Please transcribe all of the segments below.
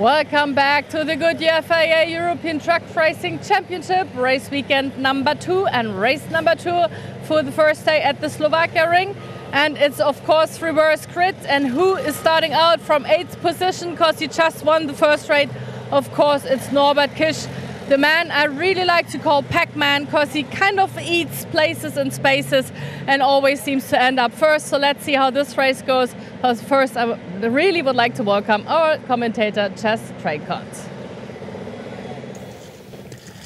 Welcome back to the Goodyear FIA European Truck Racing Championship, race weekend number 2 and race number 2 for the first day at the Slovakia ring. And it's of course reverse grid, and who is starting out from 8th position because he just won the first race? Of course it's Norbert Kisch, the man I really like to call Pac-Man because he kind of eats places and spaces and always seems to end up first. So let's see how this race goes. But first I really would like to welcome our commentator Jess Traycott.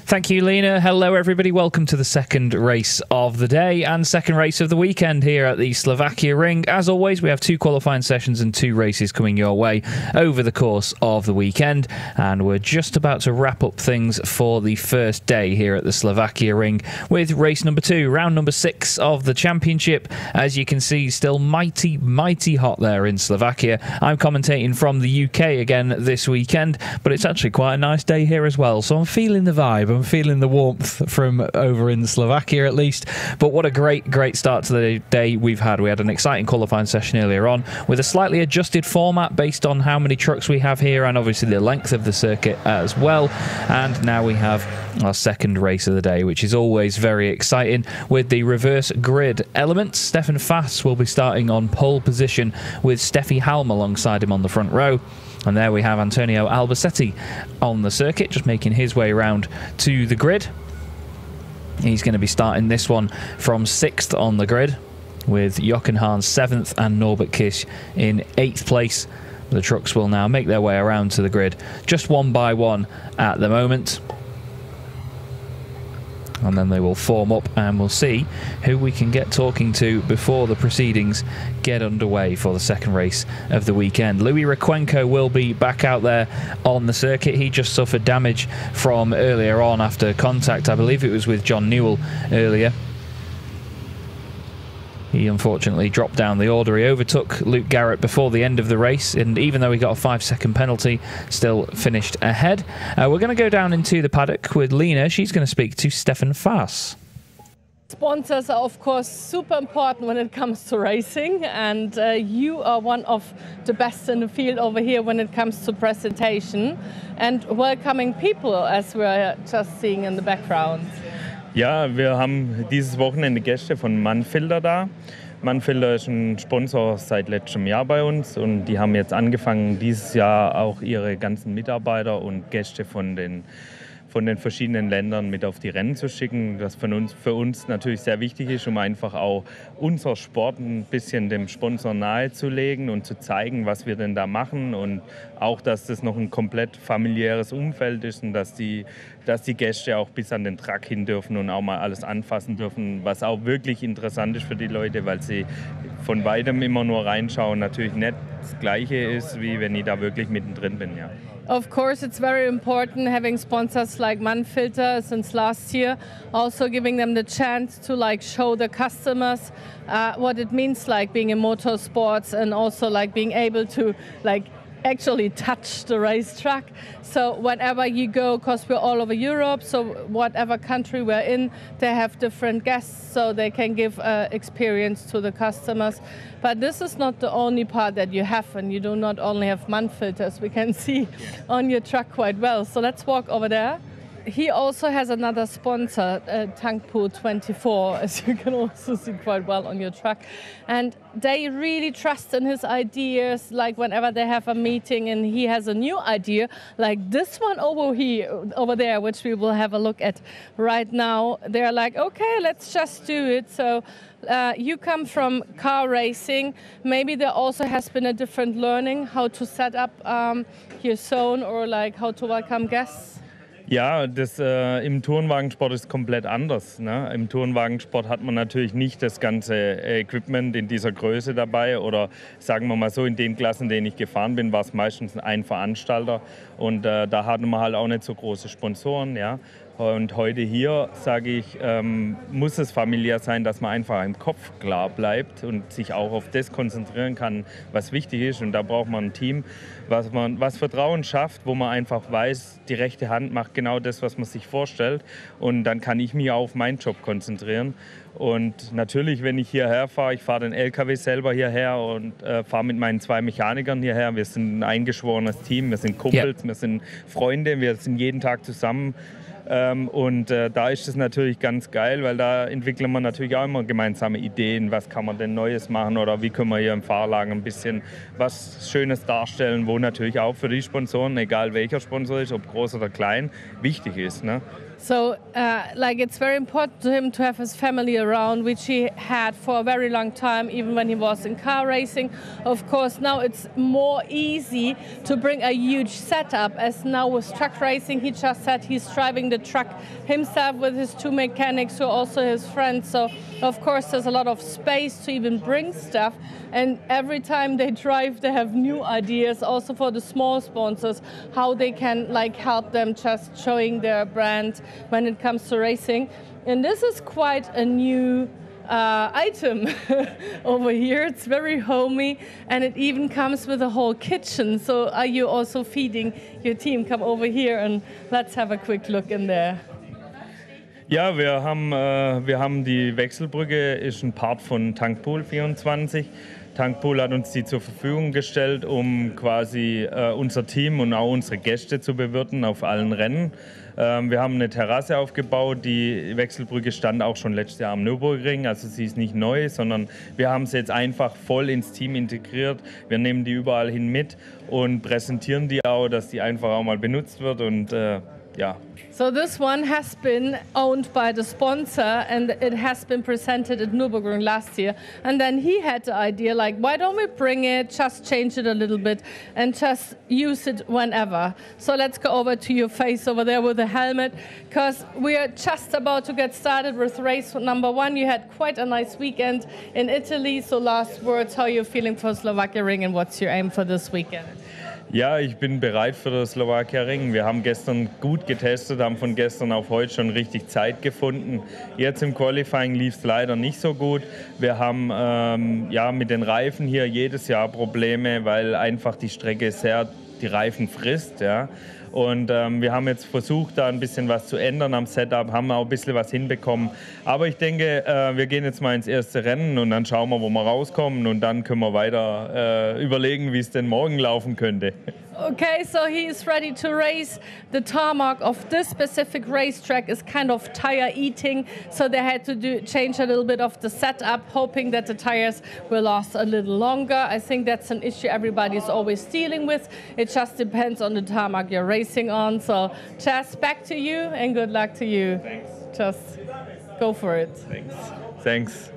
Thank you, Lena. Hello, everybody. Welcome to the second race of the day and second race of the weekend here at the Slovakia ring. As always, we have 2 qualifying sessions and 2 races coming your way over the course of the weekend. And we're just about to wrap up things for the first day here at the Slovakia ring with race number 2, round number 6 of the championship. As you can see, still mighty hot there in Slovakia. I'm commentating from the UK again this weekend, but it's actually quite a nice day here as well. So I'm feeling the vibe. I'm feeling the warmth from over in Slovakia at least. But what a great start to the day we've had. We had an exciting qualifying session earlier on with a slightly adjusted format based on how many trucks we have here and obviously the length of the circuit as well. And now we have our second race of the day, which is always very exciting with the reverse grid elements. Stefan Fass will be starting on pole position with Steffi Halm alongside him on the front row. And there we have Antonio Albacete on the circuit, just making his way around to the grid. He's going to be starting this one from 6th on the grid, with Jochen Hahn 7th and Norbert Kisch in 8th place. The trucks will now make their way around to the grid, just one by one at the moment. And then they will form up and we'll see who we can get talking to before the proceedings get underway for the second race of the weekend. Louis Requenco will be back out there on the circuit. He just suffered damage from earlier on after contact. I believe it was with John Newell earlier. He unfortunately dropped down the order. He overtook Luke Garrett before the end of the race, and even though he got a 5-second penalty, still finished ahead. We're going to go down into the paddock with Lena. She's going to speak to Stefan Fass. Sponsors are of course super important when it comes to racing, and you are one of the best in the field over here when it comes to presentation and welcoming people, as we're just seeing in the background. Ja, wir haben dieses Wochenende Gäste von Mannfelder da. Mannfelder ist ein Sponsor seit letztem Jahr bei uns und die haben jetzt angefangen, dieses Jahr auch ihre ganzen Mitarbeiter und Gäste von den verschiedenen Ländern mit auf die Rennen zu schicken, das für uns natürlich sehr wichtig ist, um einfach auch unser Sport ein bisschen dem Sponsor nahezulegen und zu zeigen, was wir denn da machen, und auch, dass das noch ein komplett familiäres Umfeld ist und dass die Gäste auch bis an den Truck hin dürfen und auch mal alles anfassen dürfen, was auch wirklich interessant ist für die Leute, weil sie von weitem immer nur reinschauen, natürlich nicht das Gleiche ist, wie wenn ich da wirklich mittendrin bin, ja. Of course, it's very important having sponsors like Mannfilter since last year, also giving them the chance to show the customers what it means being in motorsports, and also being able to actually touch the racetrack. So whenever you go, because we're all over Europe, so whatever country we're in, they have different guests, so they can give experience to the customers. But this is not the only part that you have, and you do not only have Mannfilters, we can see on your truck quite well. So let's walk over there. He also has another sponsor, Tankpool 24, as you can also see quite well on your truck. And they really trust in his ideas, whenever they have a meeting and he has a new idea, like this one over there, which we will have a look at right now. They're like, okay, let's just do it. So you come from car racing. Maybe there also has been a different learning, how to set up your zone, or how to welcome guests. Ja, das im Tourenwagensport ist komplett anders, ne? Im Tourenwagensport hat man natürlich nicht das ganze Equipment in dieser Größe dabei, oder sagen wir mal so, in den Klassen, in denen ich gefahren bin, war es meistens ein Veranstalter, und da hatten wir halt auch nicht so große Sponsoren, ja. Und heute hier, sage ich, muss es familiär sein, dass man einfach im Kopf klar bleibt und sich auch auf das konzentrieren kann, was wichtig ist. Und da braucht man ein Team, was Vertrauen schafft, wo man einfach weiß, die rechte Hand macht genau das, was man sich vorstellt. Und dann kann ich mich auch auf meinen Job konzentrieren. Und natürlich, wenn ich hierher fahre, ich fahre den LKW selber hierher und fahre mit meinen 2 Mechanikern hierher. Wir sind ein eingeschworenes Team, wir sind Kumpels, wir sind Freunde, wir sind jeden Tag zusammen. Da ist es natürlich ganz geil, weil da entwickeln wir natürlich auch immer gemeinsame Ideen. Was kann man denn Neues machen oder wie können wir hier im Fahrlager ein bisschen was Schönes darstellen, wo natürlich auch für die Sponsoren, egal welcher Sponsor ist, ob groß oder klein, wichtig ist. Ne? So, it's very important to him to have his family around, which he had for a very long time, even when he was in car racing. Of course, now it's more easy to bring a huge setup, as now with truck racing, he just said he's driving the truck himself with his 2 mechanics who are also his friends. So, of course, there's a lot of space to even bring stuff. And every time they drive, they have new ideas, also for the small sponsors, how they can help them just showing their brand when it comes to racing. And this is quite a new item over here. It's very homey, and it even comes with a whole kitchen. So are you also feeding your team? Come over here and let's have a quick look in there. Ja, wir haben die Wechselbrücke, ist ein Part von Tankpool 24. Tankpool hat uns die zur Verfügung gestellt, um quasi unser Team und auch unsere Gäste zu bewirten auf allen Rennen. Wir haben eine Terrasse aufgebaut, die Wechselbrücke stand auch schon letztes Jahr am Nürburgring, also sie ist nicht neu, sondern wir haben sie jetzt einfach voll ins Team integriert. Wir nehmen die überall hin mit und präsentieren die auch, dass die einfach auch mal benutzt wird und ja. So this one has been owned by the sponsor and it has been presented at Nürburgring last year. And then he had the idea why don't we bring it, just change it a little bit and just use it whenever. So let's go over to your face over there with the helmet, because we are just about to get started with race number 1. You had quite a nice weekend in Italy. So last words, how are you feeling for Slovakia Ring and what's your aim for this weekend? Ja, ich bin bereit für das Slowakia Ring. Wir haben gestern gut getestet, haben von gestern auf heute schon richtig Zeit gefunden. Jetzt im Qualifying lief es leider nicht so gut. Wir haben mit den Reifen hier jedes Jahr Probleme, weil einfach die Strecke sehr die Reifen frisst. Ja. Und wir haben jetzt versucht, da ein bisschen was zu ändern am Setup, haben auch ein bisschen was hinbekommen. Aber ich denke, wir gehen jetzt mal ins erste Rennen und dann schauen wir, wo wir rauskommen. Und dann können wir weiter überlegen, wie es denn morgen laufen könnte. Okay, so he is ready to race. The tarmac of this specific racetrack is kind of tire eating, so they had to change a little bit of the setup, hoping that the tires will last a little longer. I think that's an issue everybody is always dealing with. It just depends on the tarmac you're racing on. So, Chas, back to you and good luck to you. Thanks. Just go for it. Thanks.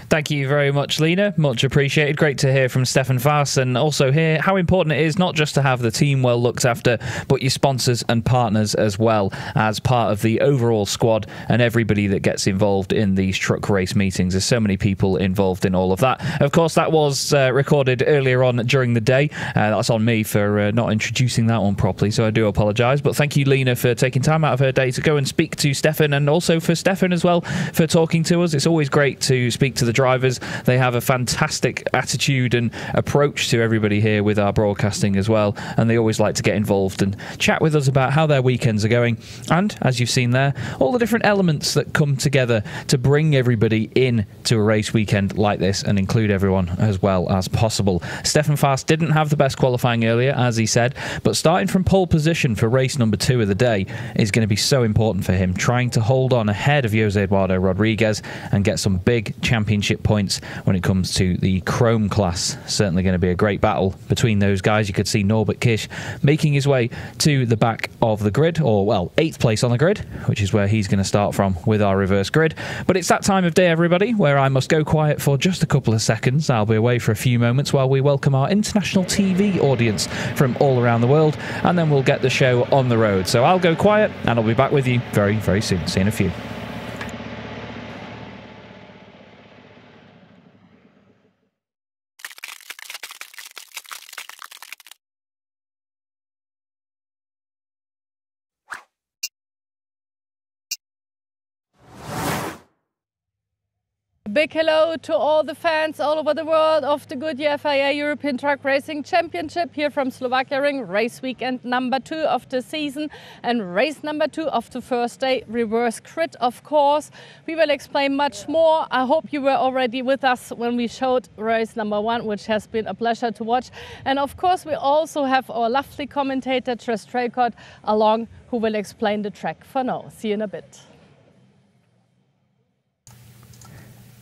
Thank you very much, Lena. Much appreciated. Great to hear from Stefan Faas, and also hear how important it is not just to have the team well looked after, but your sponsors and partners as well as part of the overall squad and everybody that gets involved in these truck race meetings. There's so many people involved in all of that. Of course, that was recorded earlier on during the day. That's on me for not introducing that one properly, so I do apologise. But thank you, Lena, for taking time out of her day to go and speak to Stefan, and also for Stefan as well for talking to us. It's always great to speak to the drivers. They have a fantastic attitude and approach to everybody here with our broadcasting as well, and they always like to get involved and chat with us about how their weekends are going, and as you've seen there, all the different elements that come together to bring everybody in to a race weekend like this and include everyone as well as possible. Stefan Faas didn't have the best qualifying earlier, as he said, but starting from pole position for race number 2 of the day is going to be so important for him, trying to hold on ahead of Jose Eduardo Rodriguez and get some big championship points when it comes to the Chrome class. Certainly going to be a great battle between those guys. You could see Norbert Kish making his way to the back of the grid, or well, 8th place on the grid, which is where he's going to start from with our reverse grid. But it's that time of day, everybody, where I must go quiet for just a couple of seconds. I'll be away for a few moments while we welcome our international TV audience from all around the world, and then we'll get the show on the road. So I'll go quiet and I'll be back with you very, very soon. See you in a few. Big hello to all the fans all over the world of the Goodyear FIA European Truck Racing Championship here from Slovakia Ring, race weekend number 2 of the season and race number 2 of the first day, reverse crit of course. We will explain much more. I hope you were already with us when we showed race number 1, which has been a pleasure to watch. And of course we also have our lovely commentator Tris Traycott along, who will explain the track for now. See you in a bit.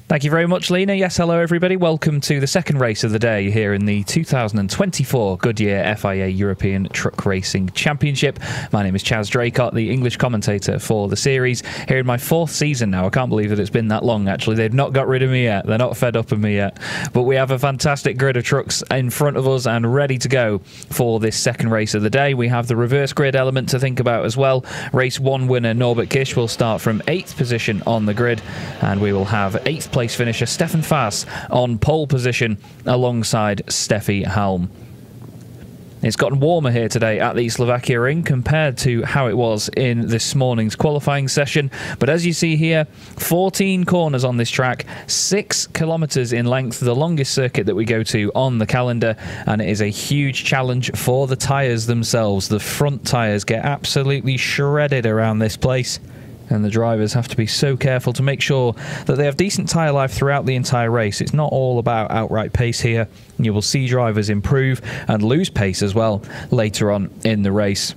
Thank you very much, Lena. Yes, hello everybody. Welcome to the second race of the day here in the 2024 Goodyear FIA European Truck Racing Championship. My name is Chaz Draycott, the English commentator for the series. Here in my 4th season now. I can't believe that it's been that long, actually. They've not got rid of me yet. They're not fed up of me yet. But we have a fantastic grid of trucks in front of us and ready to go for this second race of the day. We have the reverse grid element to think about as well. Race 1 winner Norbert Kish will start from 8th position on the grid, and we will have 8th place finisher Stefan Faas on pole position alongside Steffi Halm. It's gotten warmer here today at the Slovakia Ring compared to how it was in this morning's qualifying session. But as you see here, 14 corners on this track, 6 kilometres in length, the longest circuit that we go to on the calendar. And it is a huge challenge for the tyres themselves. The front tyres get absolutely shredded around this place, and the drivers have to be so careful to make sure that they have decent tyre life throughout the entire race. It's not all about outright pace here. You will see drivers improve and lose pace as well later on in the race.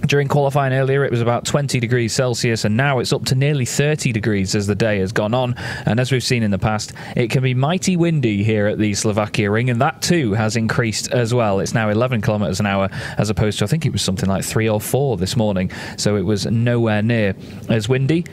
During qualifying earlier, it was about 20 degrees Celsius, and now it's up to nearly 30 degrees as the day has gone on. And as we've seen in the past, it can be mighty windy here at the Slovakia Ring, and that too has increased as well. It's now 11 kilometres an hour as opposed to, I think it was something like 3 or 4 this morning, so it was nowhere near as windy.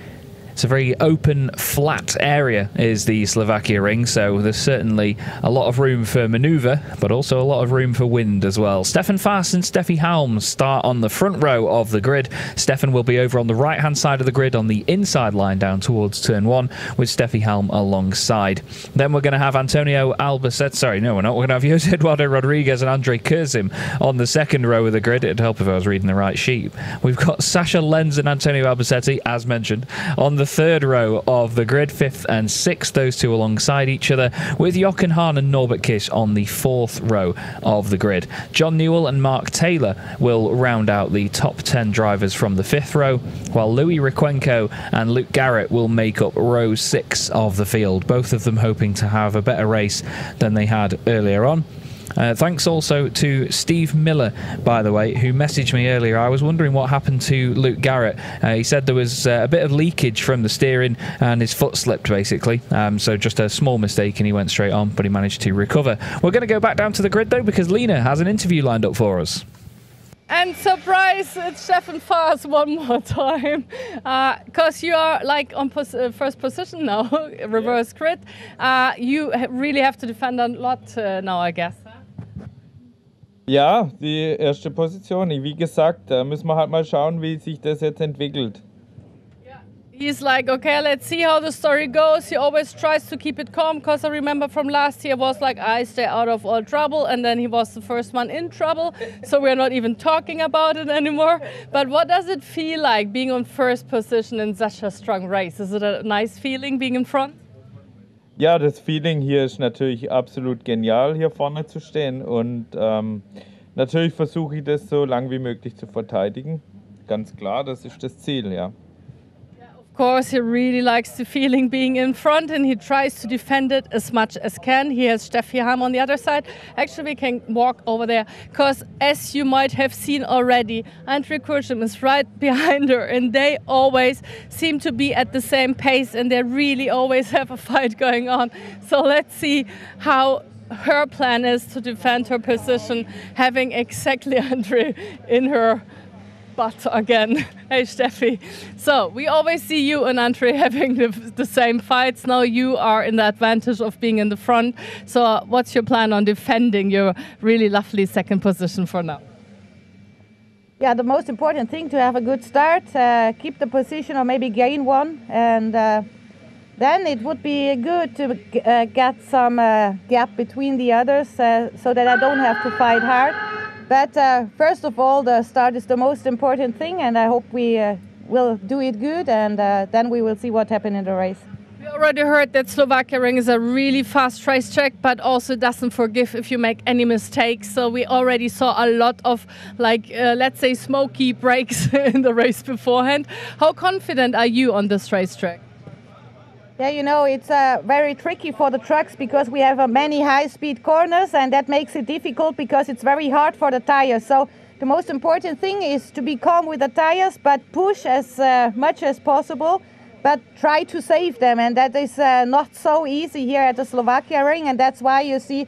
It's a very open, flat area is the Slovakia Ring, so there's certainly a lot of room for manoeuvre, but also a lot of room for wind as well. Stefan Faas and Steffi Halm start on the front row of the grid. Stefan will be over on the right-hand side of the grid on the inside line down towards turn 1, with Steffi Halm alongside. Then we're going to have Antonio Albacete, sorry, no we're not, we're going to have Jose Eduardo Rodriguez and Andre Kurzim on the second row of the grid. It'd help if I was reading the right sheet. We've got Sasha Lenz and Antonio Albacete, as mentioned, on the third row of the grid, 5th and 6th, those two alongside each other, with Jochen Hahn and Norbert Kish on the 4th row of the grid. John Newell and Mark Taylor will round out the top 10 drivers from the 5th row, while Louis Riquenco and Luke Garrett will make up row 6 of the field, both of them hoping to have a better race than they had earlier on. Thanks also to Steve Miller, by the way, who messaged me earlier. I was wondering what happened to Luke Garrett. He said there was a bit of leakage from the steering and his foot slipped, basically. So just a small mistake and he went straight on, but he managed to recover. We're going to go back down to the grid, though, because Lena has an interview lined up for us. And surprise, it's Stefan Faas one more time, because you are like on first position now, reverse grid. You really have to defend a lot now, I guess. Ja, die erste Position. Wie gesagt, da müssen wir halt mal schauen, wie sich das jetzt entwickelt. He's like, okay, let's see how the story goes. He always tries to keep it calm, because I remember from last year was like, I stay out of all trouble, and then he was the first one in trouble, so we're not even talking about it anymore. But what does it feel like being on first position in such a strong race? Is it a nice feeling being in front? Ja, das Feeling hier ist natürlich absolut genial, hier vorne zu stehen, und natürlich versuche ich das so lang wie möglich zu verteidigen. Ganz klar, das ist das Ziel, ja. Of course, he really likes the feeling being in front, and he tries to defend it as much as can. He has Steffi Halm on the other side. Actually, we can walk over there, because as you might have seen already, Andre Kurzim is right behind her, and they always seem to be at the same pace, and they really always have a fight going on. So let's see how her plan is to defend her position, having exactly Andre in her butt again. Hey Steffi. So we always see you and Andre having the same fights. Now you are in the advantage of being in the front. So what's your plan on defending your really lovely second position for now? Yeah, the most important thing to have a good start, keep the position or maybe gain one, and then it would be good to get some gap between the others so that I don't have to fight hard. But first of all, the start is the most important thing, and I hope we will do it good, and then we will see what happens in the race. We already heard that Slovakia Ring is a really fast racetrack, but also doesn't forgive if you make any mistakes. So we already saw a lot of, like, let's say, smoky breaks in the race beforehand. How confident are you on this racetrack? Yeah, you know, it's very tricky for the trucks because we have many high-speed corners, and that makes it difficult because it's very hard for the tires. So the most important thing is to be calm with the tires, but push as much as possible, but try to save them. And that is not so easy here at the Slovakia Ring, and that's why you see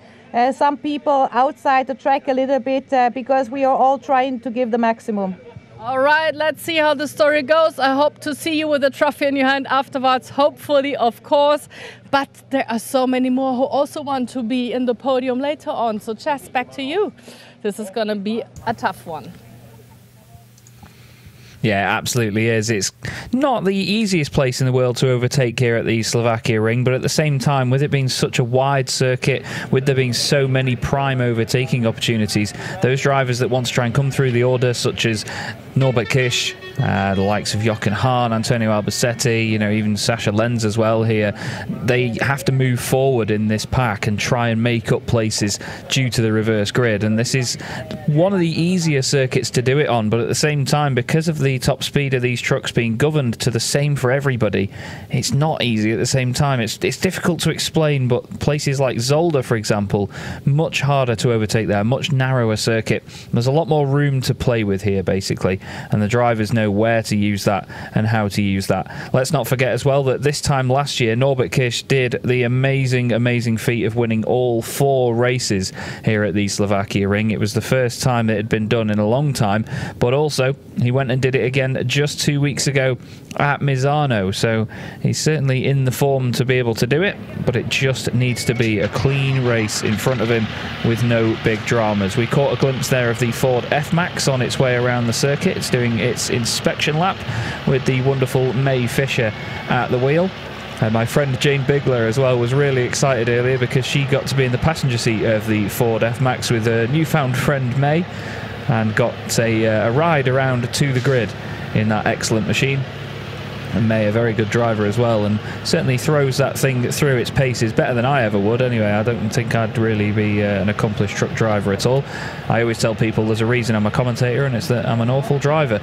some people outside the track a little bit because we are all trying to give the maximum. All right, let's see how the story goes. I hope to see you with a trophy in your hand afterwards, hopefully, of course. But there are so many more who also want to be in the podium later on. So, Jess, back to you. This is going to be a tough one. Yeah, absolutely is. It's not the easiest place in the world to overtake here at the Slovakia Ring, but at the same time, with it being such a wide circuit, with there being so many prime overtaking opportunities, those drivers that want to try and come through the order, such as Norbert Kish, the likes of Jochen Hahn, Antonio Albacetti, you know, even Sasha Lenz as well here, they have to move forward in this pack and try and make up places due to the reverse grid. And this is one of the easier circuits to do it on, but at the same time, because of the top speed of these trucks being governed to the same for everybody, it's not easy at the same time. It's difficult to explain, but places like Zolder, for example, much harder to overtake there, much narrower circuit. There's a lot more room to play with here, basically, and the drivers know where to use that and how to use that. Let's not forget as well that this time last year, Norbert Kish did the amazing feat of winning all 4 races here at the Slovakia Ring. It was the first time it had been done in a long time, but also he went and did it again just 2 weeks ago at Misano, so he's certainly in the form to be able to do it, but it just needs to be a clean race in front of him with no big dramas. We caught a glimpse there of the Ford F-Max on its way around the circuit. It's doing its inspection lap with the wonderful May Fisher at the wheel. And my friend Jane Bigler as well was really excited earlier because she got to be in the passenger seat of the Ford F-Max with her newfound friend May, and got a ride around to the grid in that excellent machine. And May, a very good driver as well, and certainly throws that thing through its paces better than I ever would. Anyway, I don't think I'd really be an accomplished truck driver at all. I always tell people there's a reason I'm a commentator, and it's that I'm an awful driver.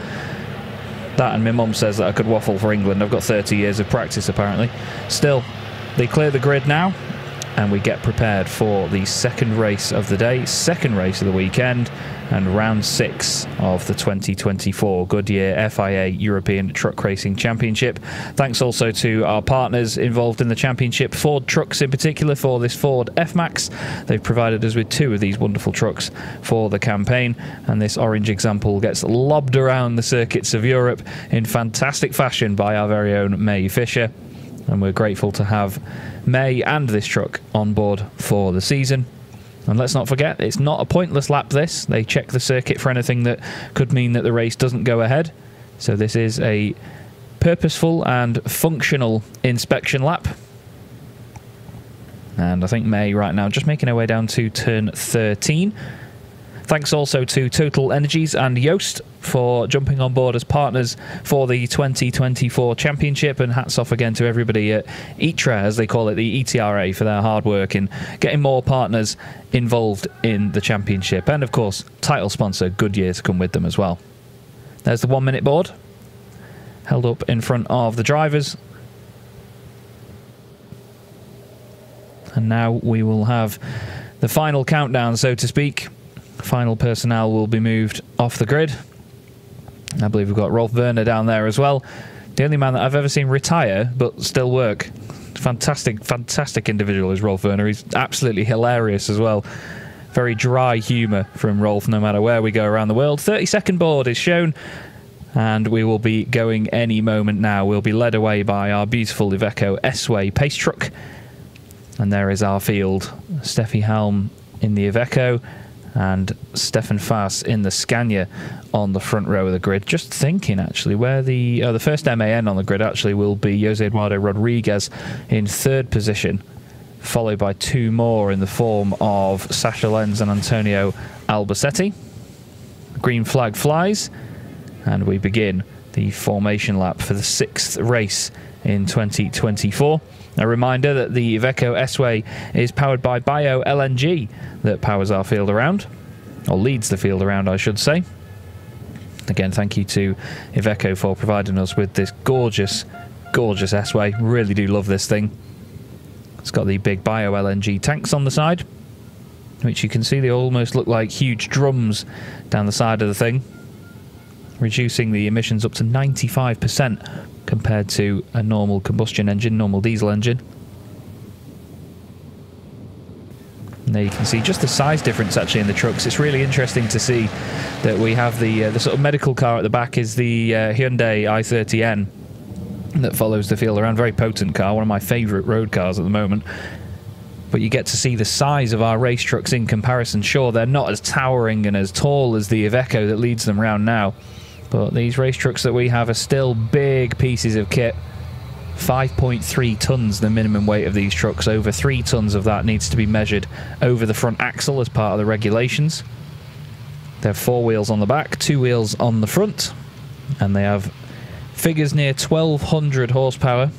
That, and my mum says that I could waffle for England. I've got 30 years of practice, apparently. Still, they clear the grid now, and we get prepared for the second race of the day, second race of the weekend, and round 6 of the 2024 Goodyear FIA European Truck Racing Championship. Thanks also to our partners involved in the championship, Ford Trucks in particular, for this Ford F-Max. They've provided us with 2 of these wonderful trucks for the campaign, and this orange example gets lobbed around the circuits of Europe in fantastic fashion by our very own May Fisher. And we're grateful to have May and this truck on board for the season. And let's not forget, it's not a pointless lap this. They check the circuit for anything that could mean that the race doesn't go ahead. So this is a purposeful and functional inspection lap. And I think May right now just making her way down to turn 13. Thanks also to Total Energies and Yoast for jumping on board as partners for the 2024 Championship, and hats off again to everybody at ETRA, as they call it, the ETRA, for their hard work in getting more partners involved in the Championship, and of course title sponsor Goodyear to come with them as well. There's the 1 minute board held up in front of the drivers, and now we will have the final countdown, so to speak. Final personnel will be moved off the grid. I believe we've got Rolf Werner down there as well. The only man that I've ever seen retire but still work. Fantastic individual is Rolf Werner. He's absolutely hilarious as well. Very dry humour from Rolf no matter where we go around the world. 30-second board is shown, and we will be going any moment now. We'll be led away by our beautiful Iveco S-Way pace truck. And there is our field. Steffi Helm in the Iveco, and Stefan Faas in the Scania on the front row of the grid. Just thinking, actually, where the first MAN on the grid actually will be Jose Eduardo Rodriguez in 3rd position, followed by 2 more in the form of Sasha Lenz and Antonio Albacetti. Green flag flies, and we begin the formation lap for the 6th race in 2024. A reminder that the Iveco S-Way is powered by bio-LNG that powers our field around, or leads the field around, I should say. Again, thank you to Iveco for providing us with this gorgeous, gorgeous S-Way. Really do love this thing. It's got the big bio-LNG tanks on the side, which you can see they almost look like huge drums down the side of the thing, reducing the emissions up to 95% compared to a normal combustion engine, normal diesel engine. And there you can see just the size difference actually in the trucks. It's really interesting to see that we have the sort of medical car at the back is the Hyundai i30N that follows the field around. Very potent car, one of my favourite road cars at the moment. But you get to see the size of our race trucks in comparison. Sure, they're not as towering and as tall as the Iveco that leads them round now, but these race trucks that we have are still big pieces of kit. 5.3 tonnes the minimum weight of these trucks. Over 3 tonnes of that needs to be measured over the front axle as part of the regulations. They have 4 wheels on the back, 2 wheels on the front, and they have figures near 1200 horsepower,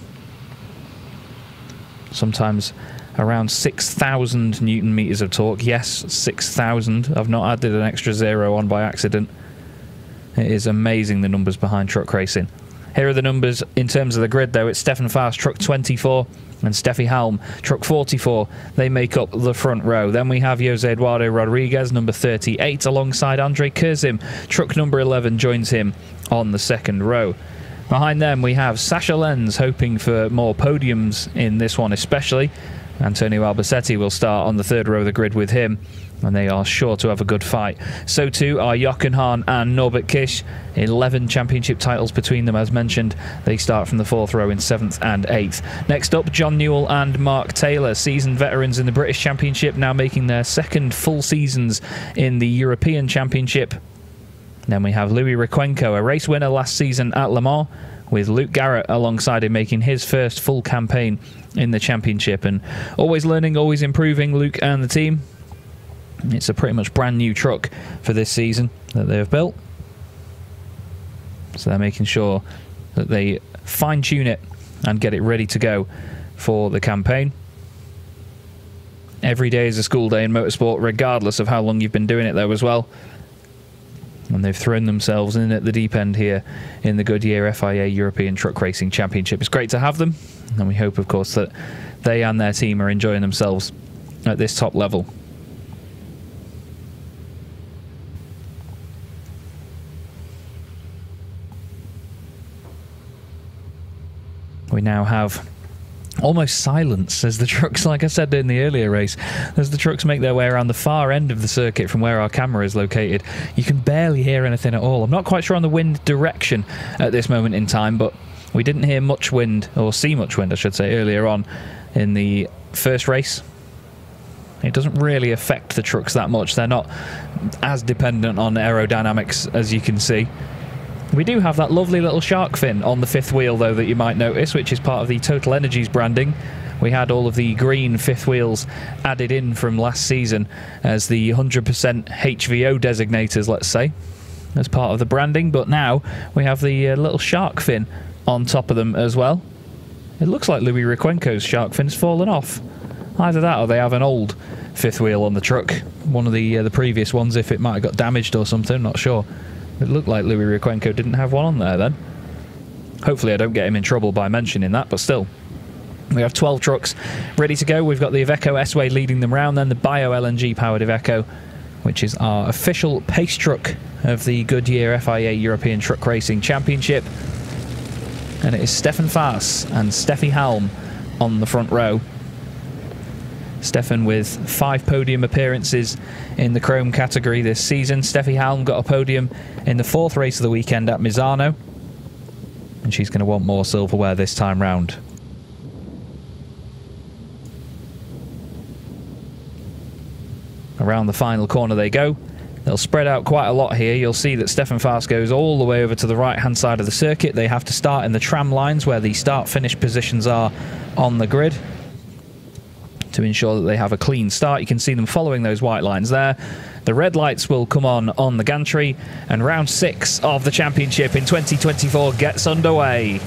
sometimes around 6,000 newton meters of torque. Yes, 6,000. I've not added an extra 0 on by accident. It is amazing, the numbers behind truck racing. Here are the numbers in terms of the grid, though. It's Stefan Faas, truck 24, and Steffi Halm, truck 44. They make up the front row. Then we have Jose Eduardo Rodriguez, number 38, alongside Andre Kurzim. Truck number 11 joins him on the second row. Behind them, we have Sasha Lenz, hoping for more podiums in this one especially. Antonio Albacete will start on the third row of the grid with him, and they are sure to have a good fight. So too are Jochen Hahn and Norbert Kisch. 11 championship titles between them, as mentioned. They start from the fourth row in 7th and 8th. Next up, John Newell and Mark Taylor, seasoned veterans in the British Championship, now making their second full seasons in the European Championship. Then we have Louis Requenco, a race winner last season at Le Mans, with Luke Garrett alongside him making his first full campaign in the championship. And always learning, always improving, Luke and the team. It's a pretty much brand new truck for this season that they have built. So they're making sure that they fine-tune it and get it ready to go for the campaign. Every day is a school day in motorsport, regardless of how long you've been doing it though as well. And they've thrown themselves in at the deep end here in the Goodyear FIA European Truck Racing Championship. It's great to have them, and we hope, of course, that they and their team are enjoying themselves at this top level. We now have almost silence as the trucks, like I said in the earlier race, as the trucks make their way around the far end of the circuit from where our camera is located. You can barely hear anything at all. I'm not quite sure on the wind direction at this moment in time, but we didn't hear much wind, or see much wind I should say, earlier on in the first race. It doesn't really affect the trucks that much. They're not as dependent on aerodynamics, as you can see. We do have that lovely little shark fin on the fifth wheel, though, that you might notice, which is part of the Total Energies branding. We had all of the green fifth wheels added in from last season as the 100% HVO designators, let's say, as part of the branding. But now we have the little shark fin on top of them as well. It looks like Louis Requenco's shark fin's fallen off. Either that or they have an old fifth wheel on the truck. One of the previous ones, if it might have got damaged or something, not sure. It looked like Louis Requenco didn't have one on there then. Hopefully I don't get him in trouble by mentioning that, but still. We have 12 trucks ready to go. We've got the Iveco S-Way leading them round, then the bio-LNG powered Iveco, which is our official pace truck of the Goodyear FIA European Truck Racing Championship. And it is Stefan Faas and Steffi Halm on the front row. Stefan with 5 podium appearances in the Chrome category this season. Steffi Halm got a podium in the 4th race of the weekend at Misano, and she's going to want more silverware this time round. Around the final corner they go. They'll spread out quite a lot here. You'll see that Stefan Faas goes all the way over to the right-hand side of the circuit. They have to start in the tram lines where the start-finish positions are on the grid to ensure that they have a clean start. You can see them following those white lines there. The red lights will come on the gantry, and round 6 of the championship in 2024 gets underway.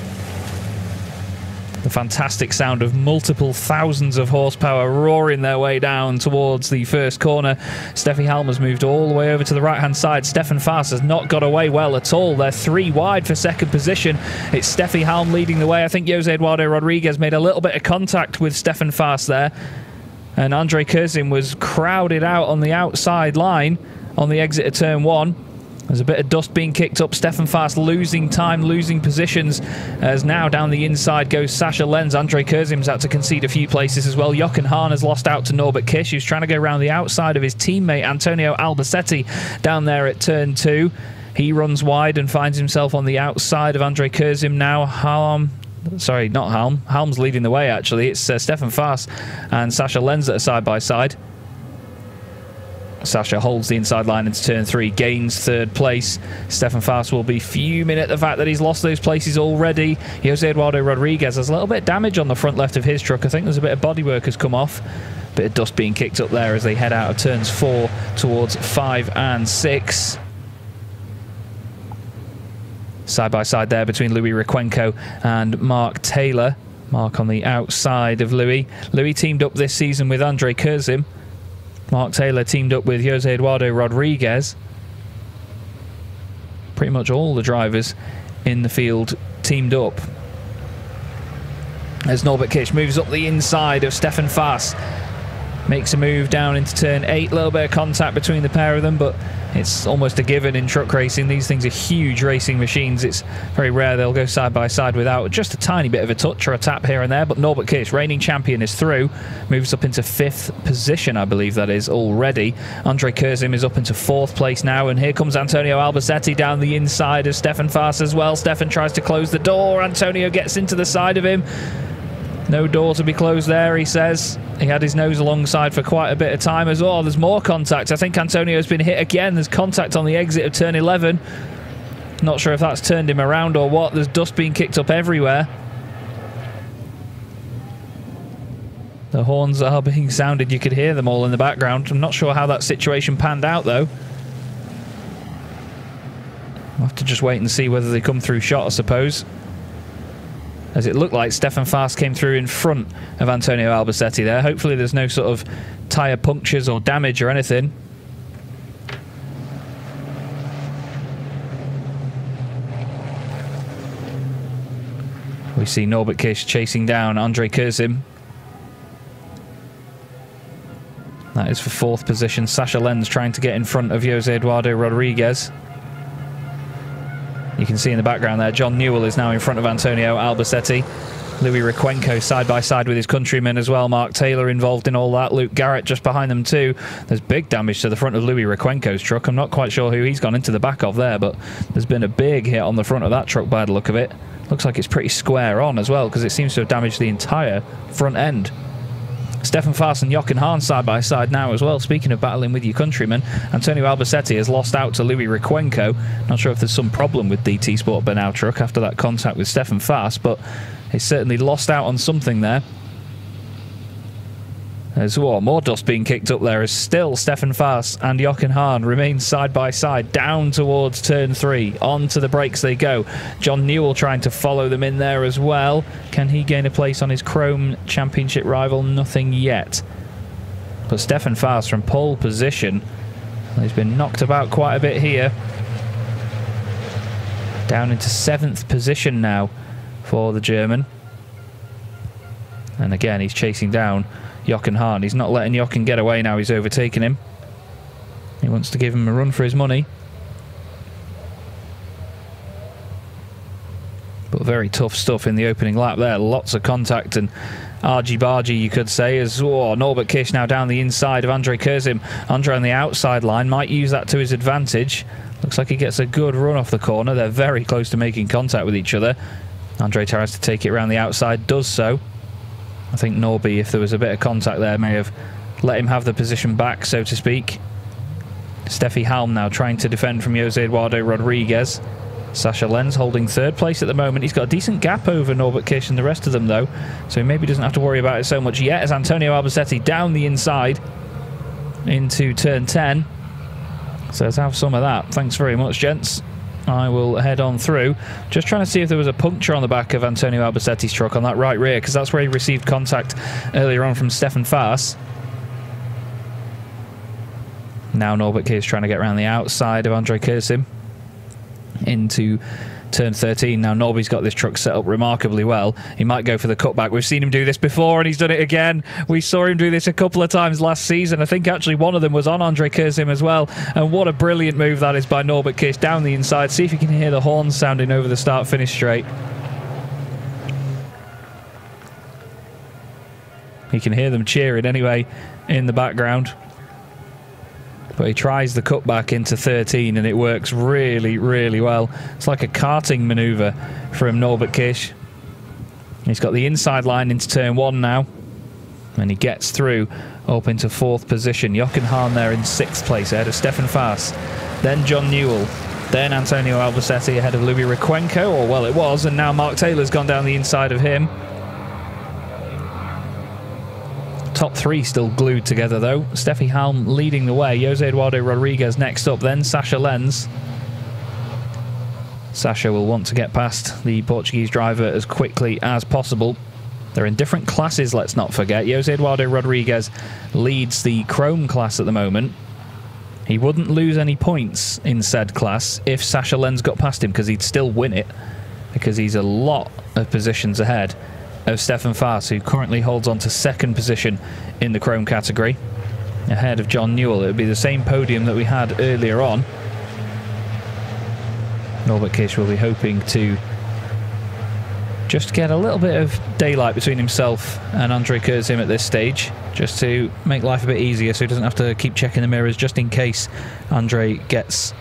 The fantastic sound of multiple thousands of horsepower roaring their way down towards the first corner. Steffi Halm has moved all the way over to the right-hand side. Stefan Faas has not got away well at all. They're 3 wide for second position. It's Steffi Halm leading the way. I think Jose Eduardo Rodriguez made a little bit of contact with Stefan Faas there. And Andre Kurzim was crowded out on the outside line on the exit of turn 1. There's a bit of dust being kicked up. Stefan Faas losing time, losing positions, as now down the inside goes Sasha Lenz. Andre Kurzim's had to concede a few places as well. Jochen Hahn has lost out to Norbert Kish, who's trying to go around the outside of his teammate Antonio Albacete down there at turn 2. He runs wide and finds himself on the outside of Andre Kurzim now. Sorry, not Halm. Halm's leading the way, actually. It's Stefan Faas and Sasha Lenz that are side by side. Sasha holds the inside line into turn 3, gains 3rd place. Stefan Faas will be fuming at the fact that he's lost those places already. Jose Eduardo Rodriguez has a little bit of damage on the front left of his truck. I think there's a bit of bodywork has come off. Bit of dust being kicked up there as they head out of turns 4 towards 5 and 6. Side by side there between Louis Requenco and Mark Taylor. Mark on the outside of Louis. Louis teamed up this season with Andre Kurzim. Mark Taylor teamed up with Jose Eduardo Rodriguez. Pretty much all the drivers in the field teamed up. As Norbert Kish moves up the inside of Stefan Faas. Makes a move down into turn 8. A little bit of contact between the pair of them, but it's almost a given in truck racing. These things are huge racing machines. It's very rare they'll go side by side without just a tiny bit of a touch or a tap here and there. But Norbert Kish, reigning champion, is through. Moves up into 5th position, I believe that is, already. Andre Kurzim is up into 4th place now. And here comes Antonio Albacete down the inside of Stefan Faas as well. Stefan tries to close the door. Antonio gets into the side of him. No door to be closed there, he says. He had his nose alongside for quite a bit of time as well. There's more contact. I think Antonio's been hit again. There's contact on the exit of turn 11. Not sure if that's turned him around or what. There's dust being kicked up everywhere. The horns are being sounded. You could hear them all in the background. I'm not sure how that situation panned out, though. We'll have to just wait and see whether they come through shot, I suppose. As it looked like Stefan Faas came through in front of Antonio Albacete there. Hopefully there's no sort of tyre punctures or damage or anything. We see Norbert Kish chasing down Andre Kurzim. That is for 4th position. Sasha Lenz trying to get in front of Jose Eduardo Rodriguez. You can see in the background there, John Newell is now in front of Antonio Albacete. Louis Requenco side by side with his countrymen as well. Mark Taylor involved in all that. Luke Garrett just behind them too. There's big damage to the front of Louis Requenco's truck. I'm not quite sure who he's gone into the back of there, but there's been a big hit on the front of that truck by the look of it. Looks like it's pretty square on as well, because it seems to have damaged the entire front end. Stefan Faas and Jochen Hahn side by side now as well. Speaking of battling with your countrymen, Antonio Albacete has lost out to Louis Requenco. Not sure if there's some problem with DT Sport Bernal truck after that contact with Stefan Faas, but he's certainly lost out on something there. There's more dust being kicked up there as still Stefan Faas and Jochen Hahn remain side by side down towards turn 3. Onto the brakes they go. John Newell trying to follow them in there as well. Can he gain a place on his Chrome Championship rival? Nothing yet. But Stefan Faas from pole position. He's been knocked about quite a bit here. Down into 7th position now for the German. And again, he's chasing down Jochen Hahn. He's not letting Jochen get away now. He's overtaken him. He wants to give him a run for his money. But very tough stuff in the opening lap there. Lots of contact and argy-bargy, you could say, as Norbert Kish now down the inside of Andre Kurzim. Andre on the outside line might use that to his advantage. Looks like he gets a good run off the corner. They're very close to making contact with each other. Andre tries to take it around the outside, does so. I think Norby, if there was a bit of contact there, may have let him have the position back, so to speak. Steffi Halm now trying to defend from Jose Eduardo Rodriguez. Sasha Lenz holding 3rd place at the moment. He's got a decent gap over Norbert Kish and the rest of them, though, so he maybe doesn't have to worry about it so much yet, as Antonio Albacete down the inside into turn 10. So let's have some of that. Thanks very much, gents. I will head on through. Just trying to see if there was a puncture on the back of Antonio Albasetti's truck on that right rear, because that's where he received contact earlier on from Stefan Faas. Now Norbert Kiss trying to get around the outside of Andre Kursim into turn 13. Now Norby's got this truck set up remarkably well. He might go for the cutback. We've seen him do this before and he's done it again. We saw him do this a couple of times last season. I think actually one of them was on Andre Kursim as well. And what a brilliant move that is by Norbert Kiss down the inside. See if you can hear the horns sounding over the start-finish straight. You can hear them cheering anyway in the background. But he tries the cutback into 13 and it works really, really well. It's like a karting manoeuvre from Norbert Kiss. He's got the inside line into turn 1 now. And he gets through up into 4th position. Jochen Hahn there in 6th place ahead of Stefan Faas. Then John Newell. Then Antonio Albasetti ahead of Louis Requenco, or well it was, and now Mark Taylor's gone down the inside of him. Top 3 still glued together though. Steffi Halm leading the way. Jose Eduardo Rodriguez next up, then Sasha Lenz. Sasha will want to get past the Portuguese driver as quickly as possible. They're in different classes, let's not forget. Jose Eduardo Rodriguez leads the Chrome class at the moment. He wouldn't lose any points in said class if Sasha Lenz got past him, because he'd still win it, because he's a lot of positions ahead of Stefan Faas, who currently holds on to 2nd position in the Chrome category, ahead of John Newell. It would be the same podium that we had earlier on. Norbert Kiss will be hoping to just get a little bit of daylight between himself and Andre Kursim at this stage, just to make life a bit easier so he doesn't have to keep checking the mirrors, just in case Andre gets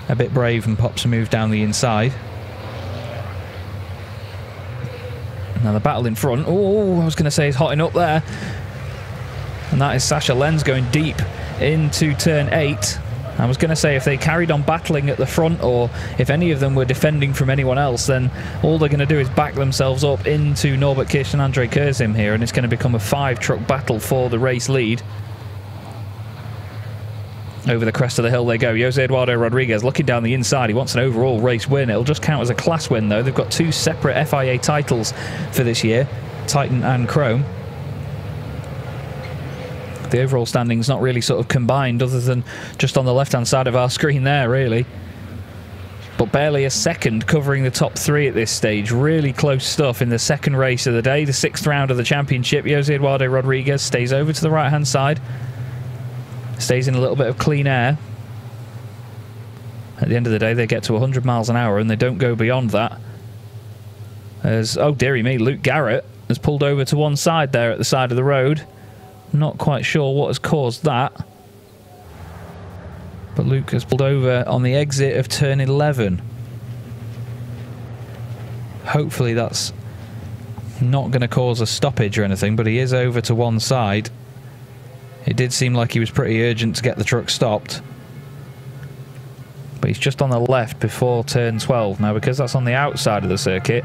a bit brave and pops a move down the inside. Now the battle in front. Oh, I was going to say he's hotting up there. And that is Sasha Lenz going deep into turn 8. I was going to say if they carried on battling at the front, or if any of them were defending from anyone else, then all they're going to do is back themselves up into Norbert Kiss and Andre Kursim here, and it's going to become a 5-truck battle for the race lead. Over the crest of the hill they go. Jose Eduardo Rodriguez looking down the inside. He wants an overall race win. It'll just count as a class win though. They've got 2 separate FIA titles for this year, Titan and Chrome. The overall standing's not really sort of combined, other than just on the left-hand side of our screen there, really. But barely a second covering the top 3 at this stage. Really close stuff in the 2nd race of the day, the 6th round of the championship. Jose Eduardo Rodriguez stays over to the right-hand side. Stays in a little bit of clean air. At the end of the day, they get to 100 miles an hour and they don't go beyond that. As, oh dearie me, Luke Garrett has pulled over to one side there at the side of the road. Not quite sure what has caused that. But Luke has pulled over on the exit of turn 11. Hopefully that's not going to cause a stoppage or anything, but he is over to one side. It did seem like he was pretty urgent to get the truck stopped. But he's just on the left before turn 12. Now, because that's on the outside of the circuit,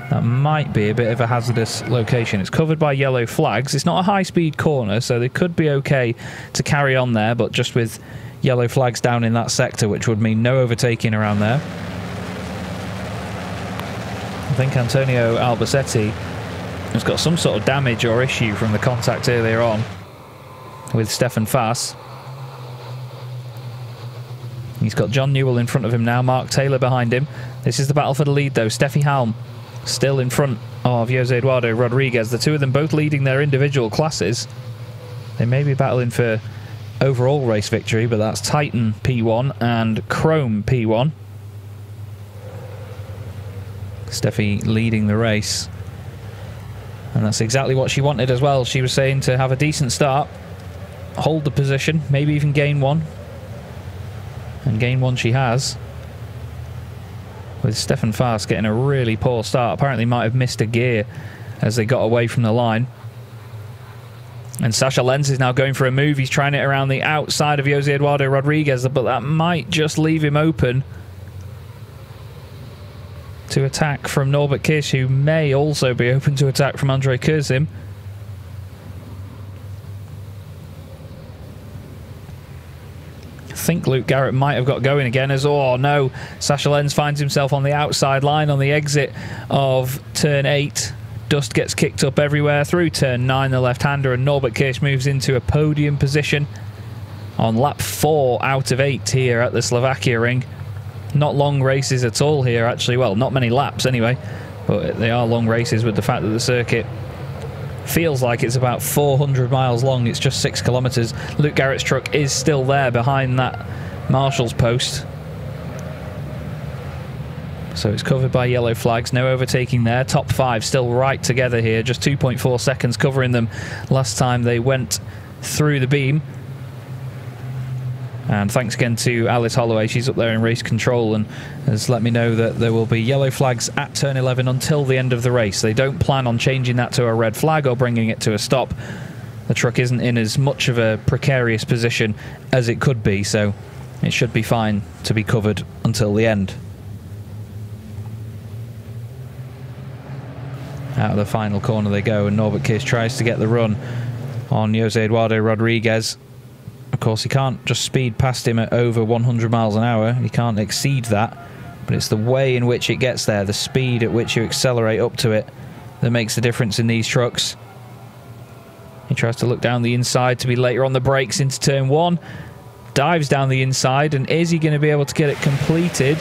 that might be a bit of a hazardous location. It's covered by yellow flags. It's not a high-speed corner, so they could be okay to carry on there, but just with yellow flags down in that sector, which would mean no overtaking around there. I think Antonio Albasetti has got some sort of damage or issue from the contact earlier on with Stefan Faas. He's got John Newell in front of him now, Mark Taylor behind him. This is the battle for the lead though. Steffi Halm still in front of Jose Eduardo Rodriguez. The two of them both leading their individual classes. They may be battling for overall race victory, but that's Titan P1 and Chrome P1. Steffi leading the race. And that's exactly what she wanted as well. She was saying to have a decent start, hold the position, maybe even gain one. And gain one she has. With Stefan Faas getting a really poor start. Apparently might have missed a gear as they got away from the line. And Sasha Lenz is now going for a move. He's trying it around the outside of Jose Eduardo Rodriguez, but that might just leave him open to attack from Norbert Kiss, who may also be open to attack from Andre Kursim. think Luke Garrett might have got going again as, oh no, Sasha Lenz finds himself on the outside line on the exit of turn 8. Dust gets kicked up everywhere through turn 9, the left-hander, and Norbert Kirsch moves into a podium position on lap 4 out of 8 here at the Slovakia ring. Not long races at all here, actually. Well, not many laps anyway, but they are long races with the fact that the circuit feels like it's about 400 miles long. It's just 6 kilometres. Luke Garrett's truck is still there behind that marshal's post. So it's covered by yellow flags. No overtaking there. Top 5 still right together here. Just 2.4 seconds covering them last time they went through the beam. And thanks again to Alice Holloway. She's up there in race control and has let me know that there will be yellow flags at turn 11 until the end of the race. They don't plan on changing that to a red flag or bringing it to a stop. The truck isn't in as much of a precarious position as it could be, so it should be fine to be covered until the end. Out of the final corner they go, and Norbert Kirsch tries to get the run on Jose Eduardo Rodriguez. Of course, he can't just speed past him at over 100 miles an hour. He can't exceed that. But it's the way in which it gets there, the speed at which you accelerate up to it, that makes the difference in these trucks. He tries to look down the inside to be later on the brakes into turn 1. Dives down the inside, and is he going to be able to get it completed?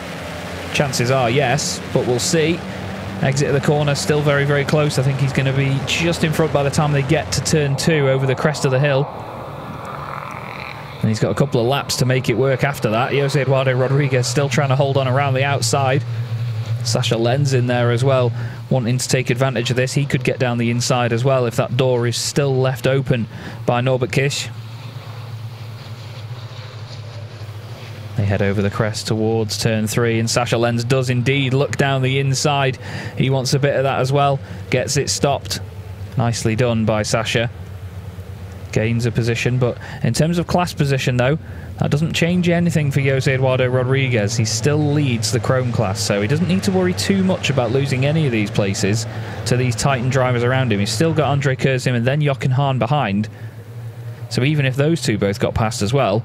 Chances are yes, but we'll see. Exit of the corner, still very, very close. I think he's going to be just in front by the time they get to turn 2 over the crest of the hill. And he's got a couple of laps to make it work after that. Jose Eduardo Rodriguez still trying to hold on around the outside. Sasha Lenz in there as well, wanting to take advantage of this. He could get down the inside as well if that door is still left open by Norbert Kirsch. They head over the crest towards turn 3, and Sasha Lenz does indeed look down the inside. He wants a bit of that as well. Gets it stopped. Nicely done by Sasha. Gains a position, but in terms of class position though, that doesn't change anything for Jose Eduardo Rodriguez. He still leads the Chrome class, so he doesn't need to worry too much about losing any of these places to these Titan drivers around him. He's still got Andre Kurzim and then Jochen Hahn behind, so even if those two both got past as well,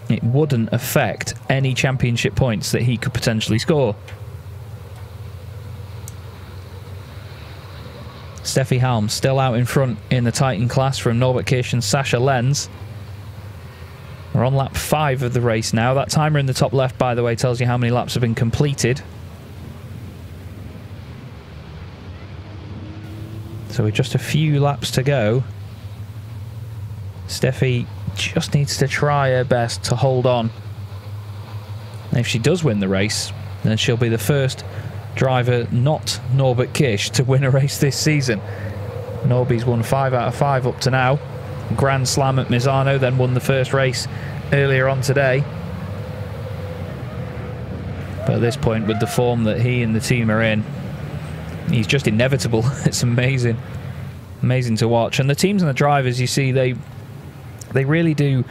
it wouldn't affect any championship points that he could potentially score. Steffi Halm still out in front in the Titan class from Norbert Kirsch and Sasha Lenz. We're on lap 5 of the race now. That timer in the top left, by the way, tells you how many laps have been completed. So with just a few laps to go, Steffi just needs to try her best to hold on. And if she does win the race, then she'll be the first driver, not Norbert Kirsch, to win a race this season. Norby's won 5 out of 5 up to now. Grand Slam at Misano, then won the first race earlier on today. But at this point, with the form that he and the team are in, he's just inevitable. It's amazing. Amazing to watch. And the teams and the drivers, you see, they really do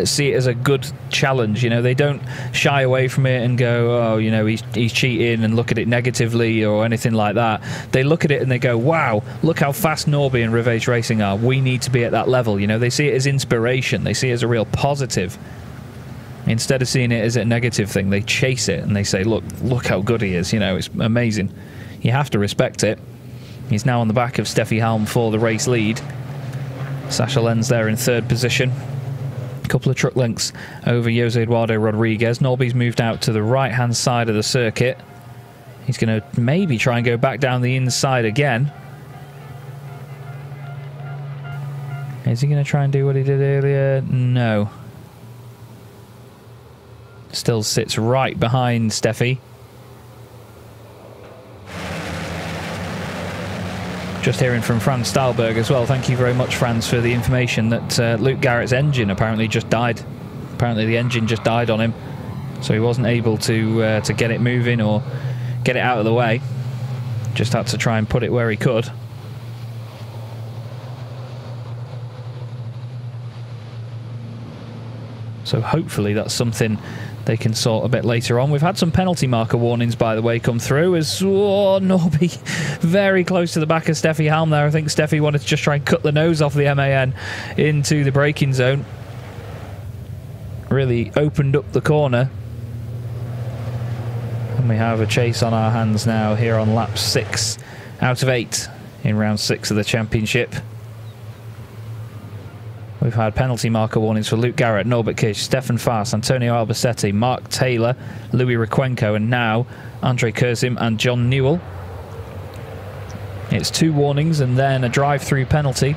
see it as a good challenge. You know, they don't shy away from it and go, oh, you know, he's cheating, and look at it negatively or anything like that. They look at it and they go, wow, look how fast Norby and Rivage Racing are. We need to be at that level. You know, they see it as inspiration. They see it as a real positive. Instead of seeing it as a negative thing, they chase it and they say, look how good he is. You know, it's amazing. You have to respect it. He's now on the back of Steffi Halm for the race lead. Sasha Lenz there in 3rd position. A couple of truck lengths over Jose Eduardo Rodriguez. Norby's moved out to the right-hand side of the circuit. He's going to maybe try and go back down the inside again. Is he going to try and do what he did earlier? No. Still sits right behind Steffi. Just hearing from Franz Stahlberg as well. Thank you very much, Franz, for the information that Luke Garrett's engine apparently just died. Apparently the engine just died on him, so he wasn't able to get it moving or get it out of the way. Just had to try and put it where he could. So hopefully that's something they can sort a bit later on. We've had some penalty marker warnings, by the way, come through as Norby very close to the back of Steffi Halm there. I think Steffi wanted to just try and cut the nose off the MAN into the braking zone. really opened up the corner. And we have a chase on our hands now here on lap 6 out of 8 in round 6 of the championship. We've had penalty marker warnings for Luke Garrett, Norbert Kish, Stefan Faas, Antonio Albacetti, Mark Taylor, Louis Requenco, and now Andre Kurzim and John Newell. It's 2 warnings and then a drive-through penalty.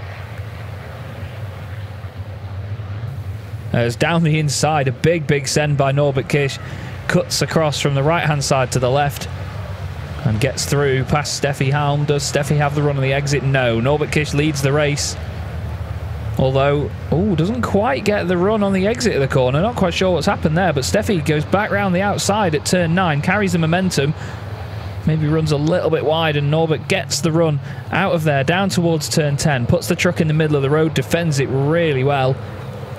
As down the inside, a big send by Norbert Kish. Cuts across from the right-hand side to the left and gets through past Steffi Halm. Does Steffi have the run on the exit? No. Norbert Kish leads the race. Although, doesn't quite get the run on the exit of the corner. Not quite sure what's happened there, but Steffi goes back round the outside at turn 9, carries the momentum, maybe runs a little bit wide, and Norbert gets the run out of there, down towards turn 10, puts the truck in the middle of the road, defends it really well.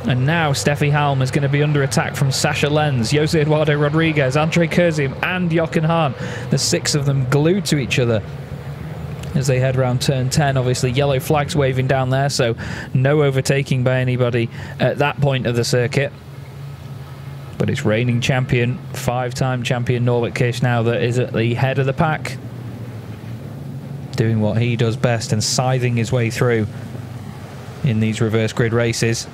And now Steffi Halm is going to be under attack from Sasha Lenz, Jose Eduardo Rodriguez, Andre Kurzim and Jochen Hahn. The 6 of them glued to each other as they head round turn 10. Obviously yellow flags waving down there, so no overtaking by anybody at that point of the circuit. But it's reigning champion, 5-time champion Norbert Kish now that is at the head of the pack, doing what he does best and scything his way through in these reverse grid races.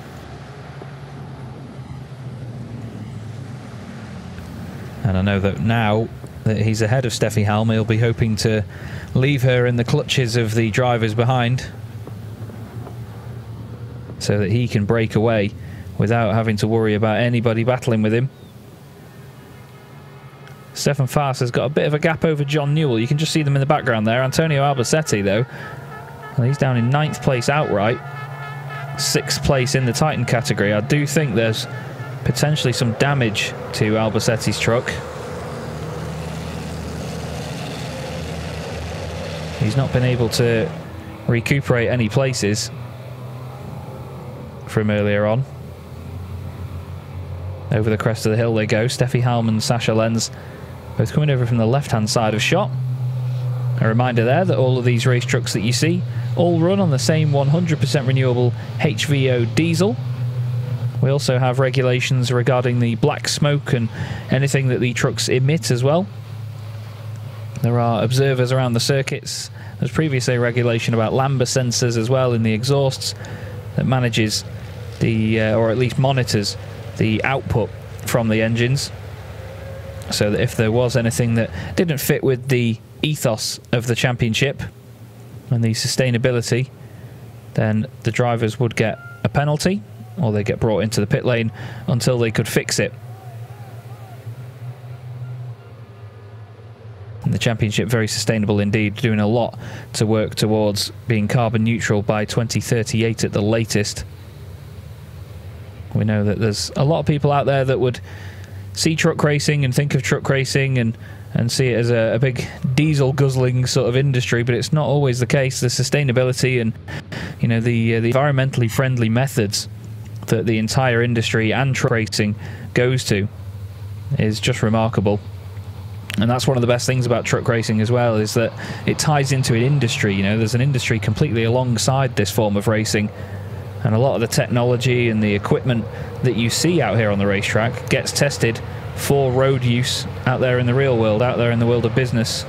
And I know that now that he's ahead of Steffi Halm, he'll be hoping to leave her in the clutches of the drivers behind so that he can break away without having to worry about anybody battling with him. Stefan Faas has got a bit of a gap over John Newell. You can just see them in the background there. Antonio Albacetti, though, well, he's down in 9th place outright, 6th place in the Titan category. I do think there's potentially some damage to Albacetti's truck. He's not been able to recuperate any places from earlier on. Over the crest of the hill they go. Steffi Halm and Sasha Lenz both coming over from the left-hand side of shot. A reminder there that all of these race trucks that you see all run on the same 100% renewable HVO diesel. We also have regulations regarding the black smoke and anything that the trucks emit as well. There are observers around the circuits. There's previously a regulation about lambda sensors as well in the exhausts that manages the, or at least monitors the output from the engines, so that if there was anything that didn't fit with the ethos of the championship and the sustainability, then the drivers would get a penalty or they get brought into the pit lane until they could fix it. And the championship, very sustainable indeed, doing a lot to work towards being carbon neutral by 2038 at the latest. We know that there's a lot of people out there that would see truck racing and think of truck racing and see it as a big diesel guzzling sort of industry, but it's not always the case. The sustainability and, you know, the environmentally friendly methods that the entire industry and truck racing goes to is just remarkable. And that's one of the best things about truck racing as well, is that it ties into an industry. You know, there's an industry completely alongside this form of racing, and a lot of the technology and the equipment that you see out here on the racetrack gets tested for road use out there in the real world, out there in the world of business.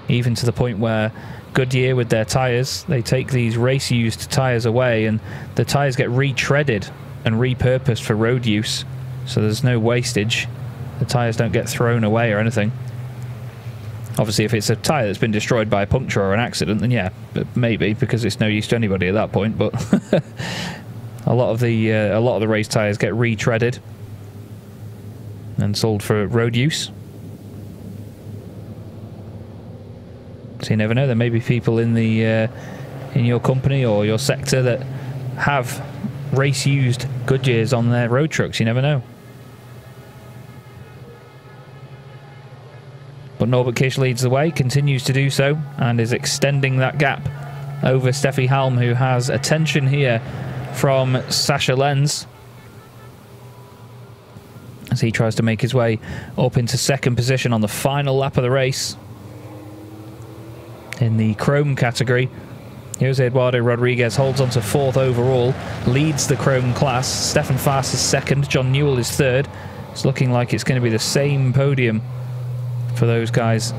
Even to the point where Goodyear, with their tyres, they take these race-used tyres away and the tyres get retreaded and repurposed for road use, so there's no wastage. The tyres don't get thrown away or anything. Obviously, if it's a tyre that's been destroyed by a puncture or an accident, then yeah, maybe, because it's no use to anybody at that point. But a lot of the race tyres get retreaded and sold for road use. So you never know. There may be people in the in your company or your sector that have race-used Goodyears on their road trucks. You never know. But Norbert Kish leads the way, continues to do so, and is extending that gap over Steffi Halm, who has attention here from Sasha Lenz as he tries to make his way up into second position on the final lap of the race in the chrome category. Jose Eduardo Rodriguez holds on to 4th overall, leads the Chrome class. Stefan Faas is 2nd, John Newell is 3rd. It's looking like it's going to be the same podium for those guys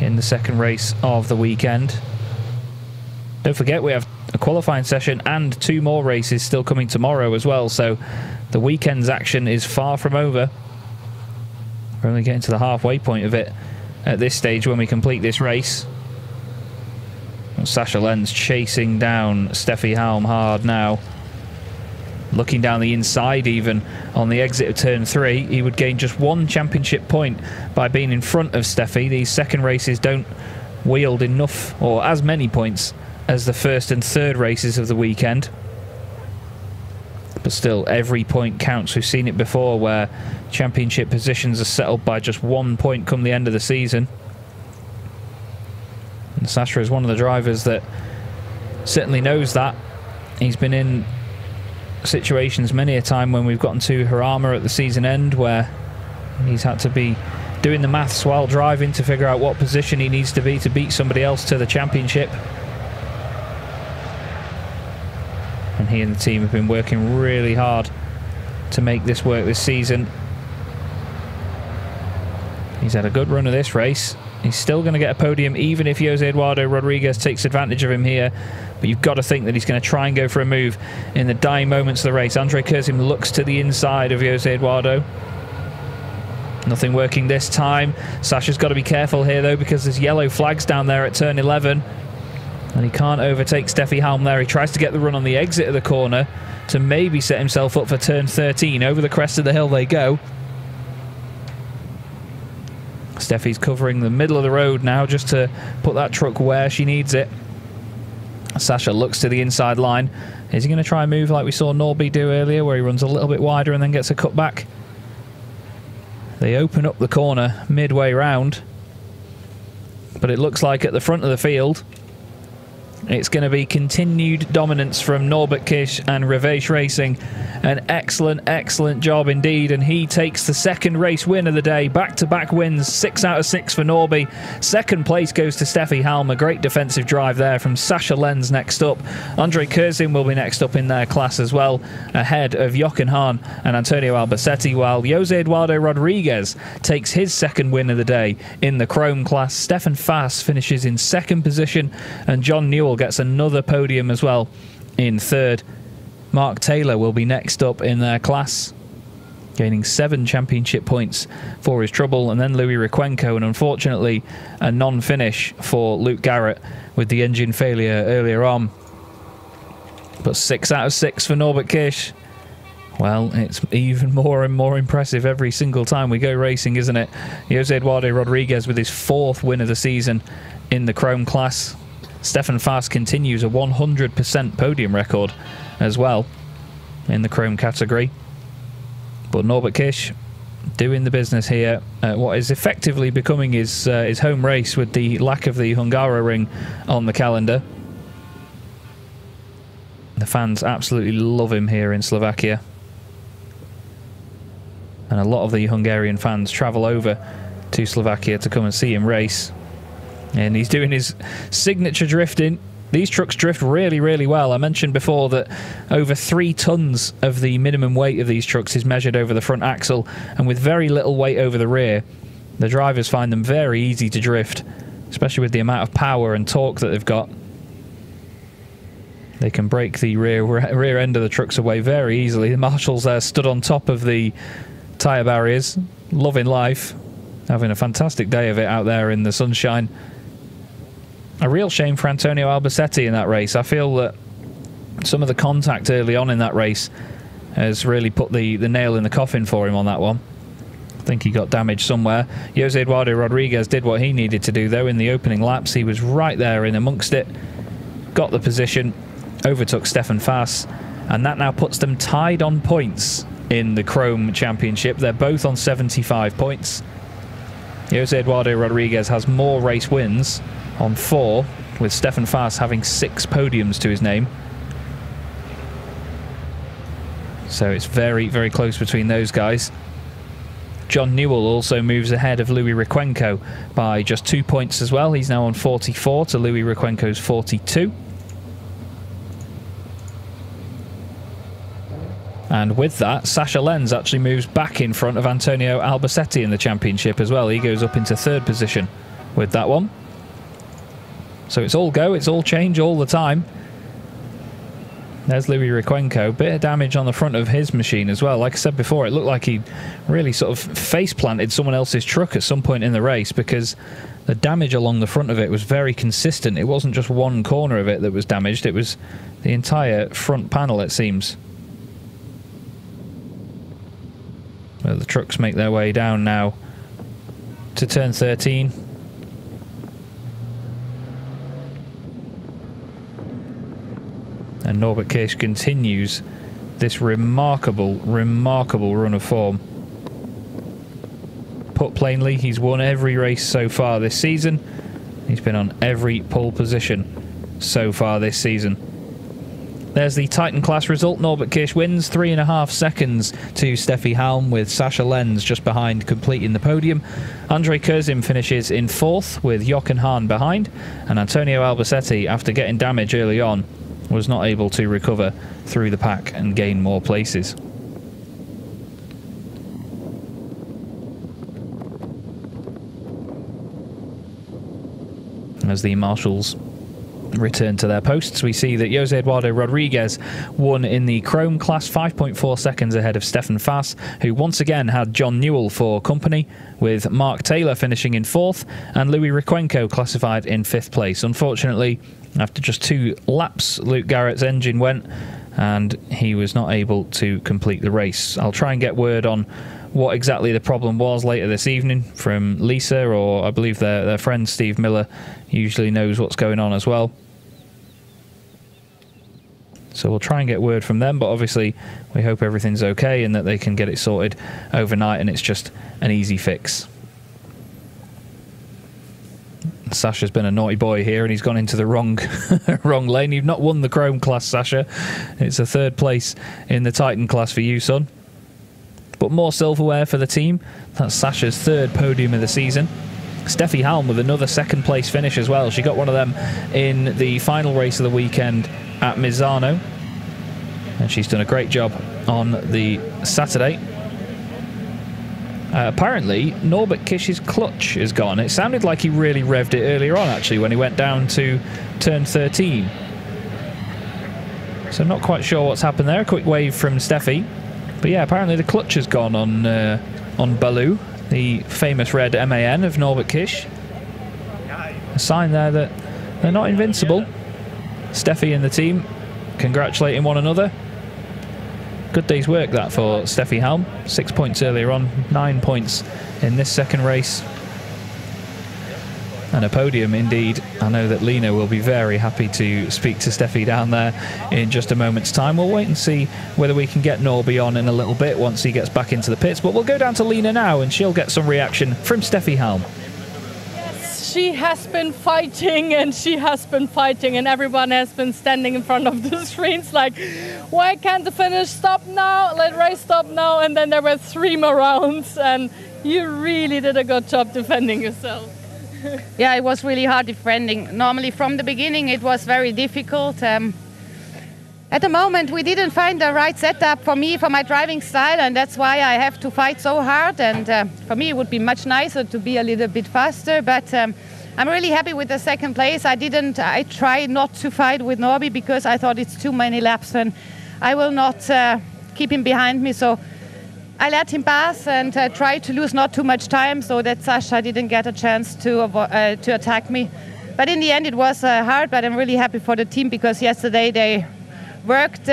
in the second race of the weekend. Don't forget, we have a qualifying session and 2 more races still coming tomorrow as well, so the weekend's action is far from over. We're only getting to the halfway point of it at this stage when we complete this race. Sascha Lenz chasing down Steffi Halm hard now. Looking down the inside even on the exit of turn 3. He would gain just 1 championship point by being in front of Steffi. These second races don't wield enough or as many points as the first and third races of the weekend. But still, every point counts. We've seen it before where championship positions are settled by just 1 point come the end of the season. And Sascha is one of the drivers that certainly knows that. He's been in situations many a time when we've gotten to Jarama at the season end where he's had to be doing the maths while driving to figure out what position he needs to be to beat somebody else to the championship. And he and the team have been working really hard to make this work this season. He's had a good run of this race. He's still going to get a podium even if Jose Eduardo Rodriguez takes advantage of him here. But you've got to think that he's going to try and go for a move in the dying moments of the race. Andre Kurzim looks to the inside of Jose Eduardo. Nothing working this time. Sascha's got to be careful here though, because there's yellow flags down there at turn 11. And he can't overtake Steffi Halm there. He tries to get the run on the exit of the corner to maybe set himself up for turn 13. Over the crest of the hill they go. Steffi's covering the middle of the road now just to put that truck where she needs it. Sascha looks to the inside line. Is he going to try and move like we saw Norby do earlier, where he runs a little bit wider and then gets a cut back? They open up the corner midway round, but it looks like at the front of the field it's going to be continued dominance from Norbert Kish and Revesh Racing. An excellent, excellent job indeed, and he takes the second race win of the day. Back-to-back wins, 6 out of 6 for Norby. Second place goes to Steffi Halm. A great defensive drive there from Sascha Lenz next up. Andre Kurzim will be next up in their class as well, ahead of Jochen Hahn and Antonio Albacete, while Jose Eduardo Rodriguez takes his second win of the day in the Chrome class. Stefan Faas finishes in second position, and John Newell gets another podium as well in third. Mark Taylor will be next up in their class, gaining 7 championship points for his trouble, and then Louis Requenco, and unfortunately a non-finish for Luke Garrett with the engine failure earlier on. But 6 out of 6 for Norbert Kish. Well, it's even more and more impressive every single time we go racing, isn't it? Jose Eduardo Rodriguez with his 4th win of the season in the Chrome class. Stefan Faas continues a 100% podium record as well in the Chrome category. But Norbert Kish doing the business here at what is effectively becoming his home race with the lack of the Hungaroring on the calendar. The fans absolutely love him here in Slovakia. And a lot of the Hungarian fans travel over to Slovakia to come and see him race. And he's doing his signature drifting. These trucks drift really, really well. I mentioned before that over 3 tons of the minimum weight of these trucks is measured over the front axle, and with very little weight over the rear, the drivers find them very easy to drift, especially with the amount of power and torque that they've got. They can break the rear end of the trucks away very easily. The marshals there stood on top of the tyre barriers, loving life, having a fantastic day of it out there in the sunshine. A real shame for Antonio Albacete in that race. I feel that some of the contact early on in that race has really put the nail in the coffin for him on that one. I think he got damaged somewhere. Jose Eduardo Rodriguez did what he needed to do though in the opening laps. He was right there in amongst it, got the position, overtook Stefan Faas, and that now puts them tied on points in the Chrome Championship. They're both on 75 points. Jose Eduardo Rodriguez has more race wins on 4, with Stefan Faas having 6 podiums to his name. So it's very, very close between those guys. John Newell also moves ahead of Louis Rykwenko by just 2 points as well. He's now on 44 to Louis Rykwenko's 42. And with that, Sasha Lenz actually moves back in front of Antonio Albacete in the championship as well. He goes up into 3rd position with that one. So it's all go, it's all change all the time. There's Louis Rykwenko. Bit of damage on the front of his machine as well. Like I said before, it looked like he really sort of face-planted someone else's truck at some point in the race, because the damage along the front of it was very consistent. It wasn't just one corner of it that was damaged, it was the entire front panel, it seems. Well, the trucks make their way down now to turn 13. And Norbert Kirsch continues this remarkable run of form. Put plainly, he's won every race so far this season. He's been on every pole position so far this season. There's the Titan class result. Norbert Kirsch wins 3.5 seconds to Steffi Halm, with Sasha Lenz just behind completing the podium. Andre Kurzim finishes in 4th with Jochen Hahn behind, and Antonio Albacete, after getting damage early on, was not able to recover through the pack and gain more places. As the marshals return to their posts, we see that Jose Eduardo Rodriguez won in the Chrome class, 5.4 seconds ahead of Stefan Fass, who once again had John Newell for company, with Mark Taylor finishing in 4th and Louis Rykwenko classified in 5th place. Unfortunately, after just 2 laps, Luke Garrett's engine went and he was not able to complete the race. I'll try and get word on what exactly the problem was later this evening from Lisa, or I believe their friend Steve Miller usually knows what's going on as well. So we'll try and get word from them, but obviously we hope everything's okay and that they can get it sorted overnight and it's just an easy fix. Sasha's been a naughty boy here and he's gone into the wrong wrong lane. You've not won the Chrome class, Sasha. It's a 3rd place in the Titan class for you, son. But more silverware for the team. That's Sasha's 3rd podium of the season. Steffi Halm with another 2nd place finish as well. She got one of them in the final race of the weekend at Misano, and she's done a great job on the Saturday. Apparently Norbert Kirsch's clutch is gone. It sounded like he really revved it earlier on, actually, when he went down to turn 13. So not quite sure what's happened there. A quick wave from Steffi, but yeah, apparently the clutch has gone on Baloo, the famous red MAN of Norbert Kirsch. A sign there that they're not invincible. Steffi and the team congratulating one another. Good day's work that for Steffi Halm. 6 points earlier on, 9 points in this 2nd race. And a podium indeed. I know that Lena will be very happy to speak to Steffi down there in just a moment's time. We'll wait and see whether we can get Norby on in a little bit once he gets back into the pits. But we'll go down to Lena now and she'll get some reaction from Steffi Halm. She has been fighting and she has been fighting, and everyone has been standing in front of the screens like, why can't the finish stop now? Let race stop now. And then there were 3 more rounds and you really did a good job defending yourself. Yeah, it was really hard defending. Normally from the beginning it was very difficult. At the moment we didn't find the right setup for me, for my driving style, and that's why I have to fight so hard. And for me it would be much nicer to be a little bit faster, but I'm really happy with the 2nd place. I tried not to fight with Norby because I thought it's too many laps and I will not keep him behind me, so I let him pass and tried to lose not too much time so that Sasha didn't get a chance to attack me. But in the end it was hard, but I'm really happy for the team because yesterday they worked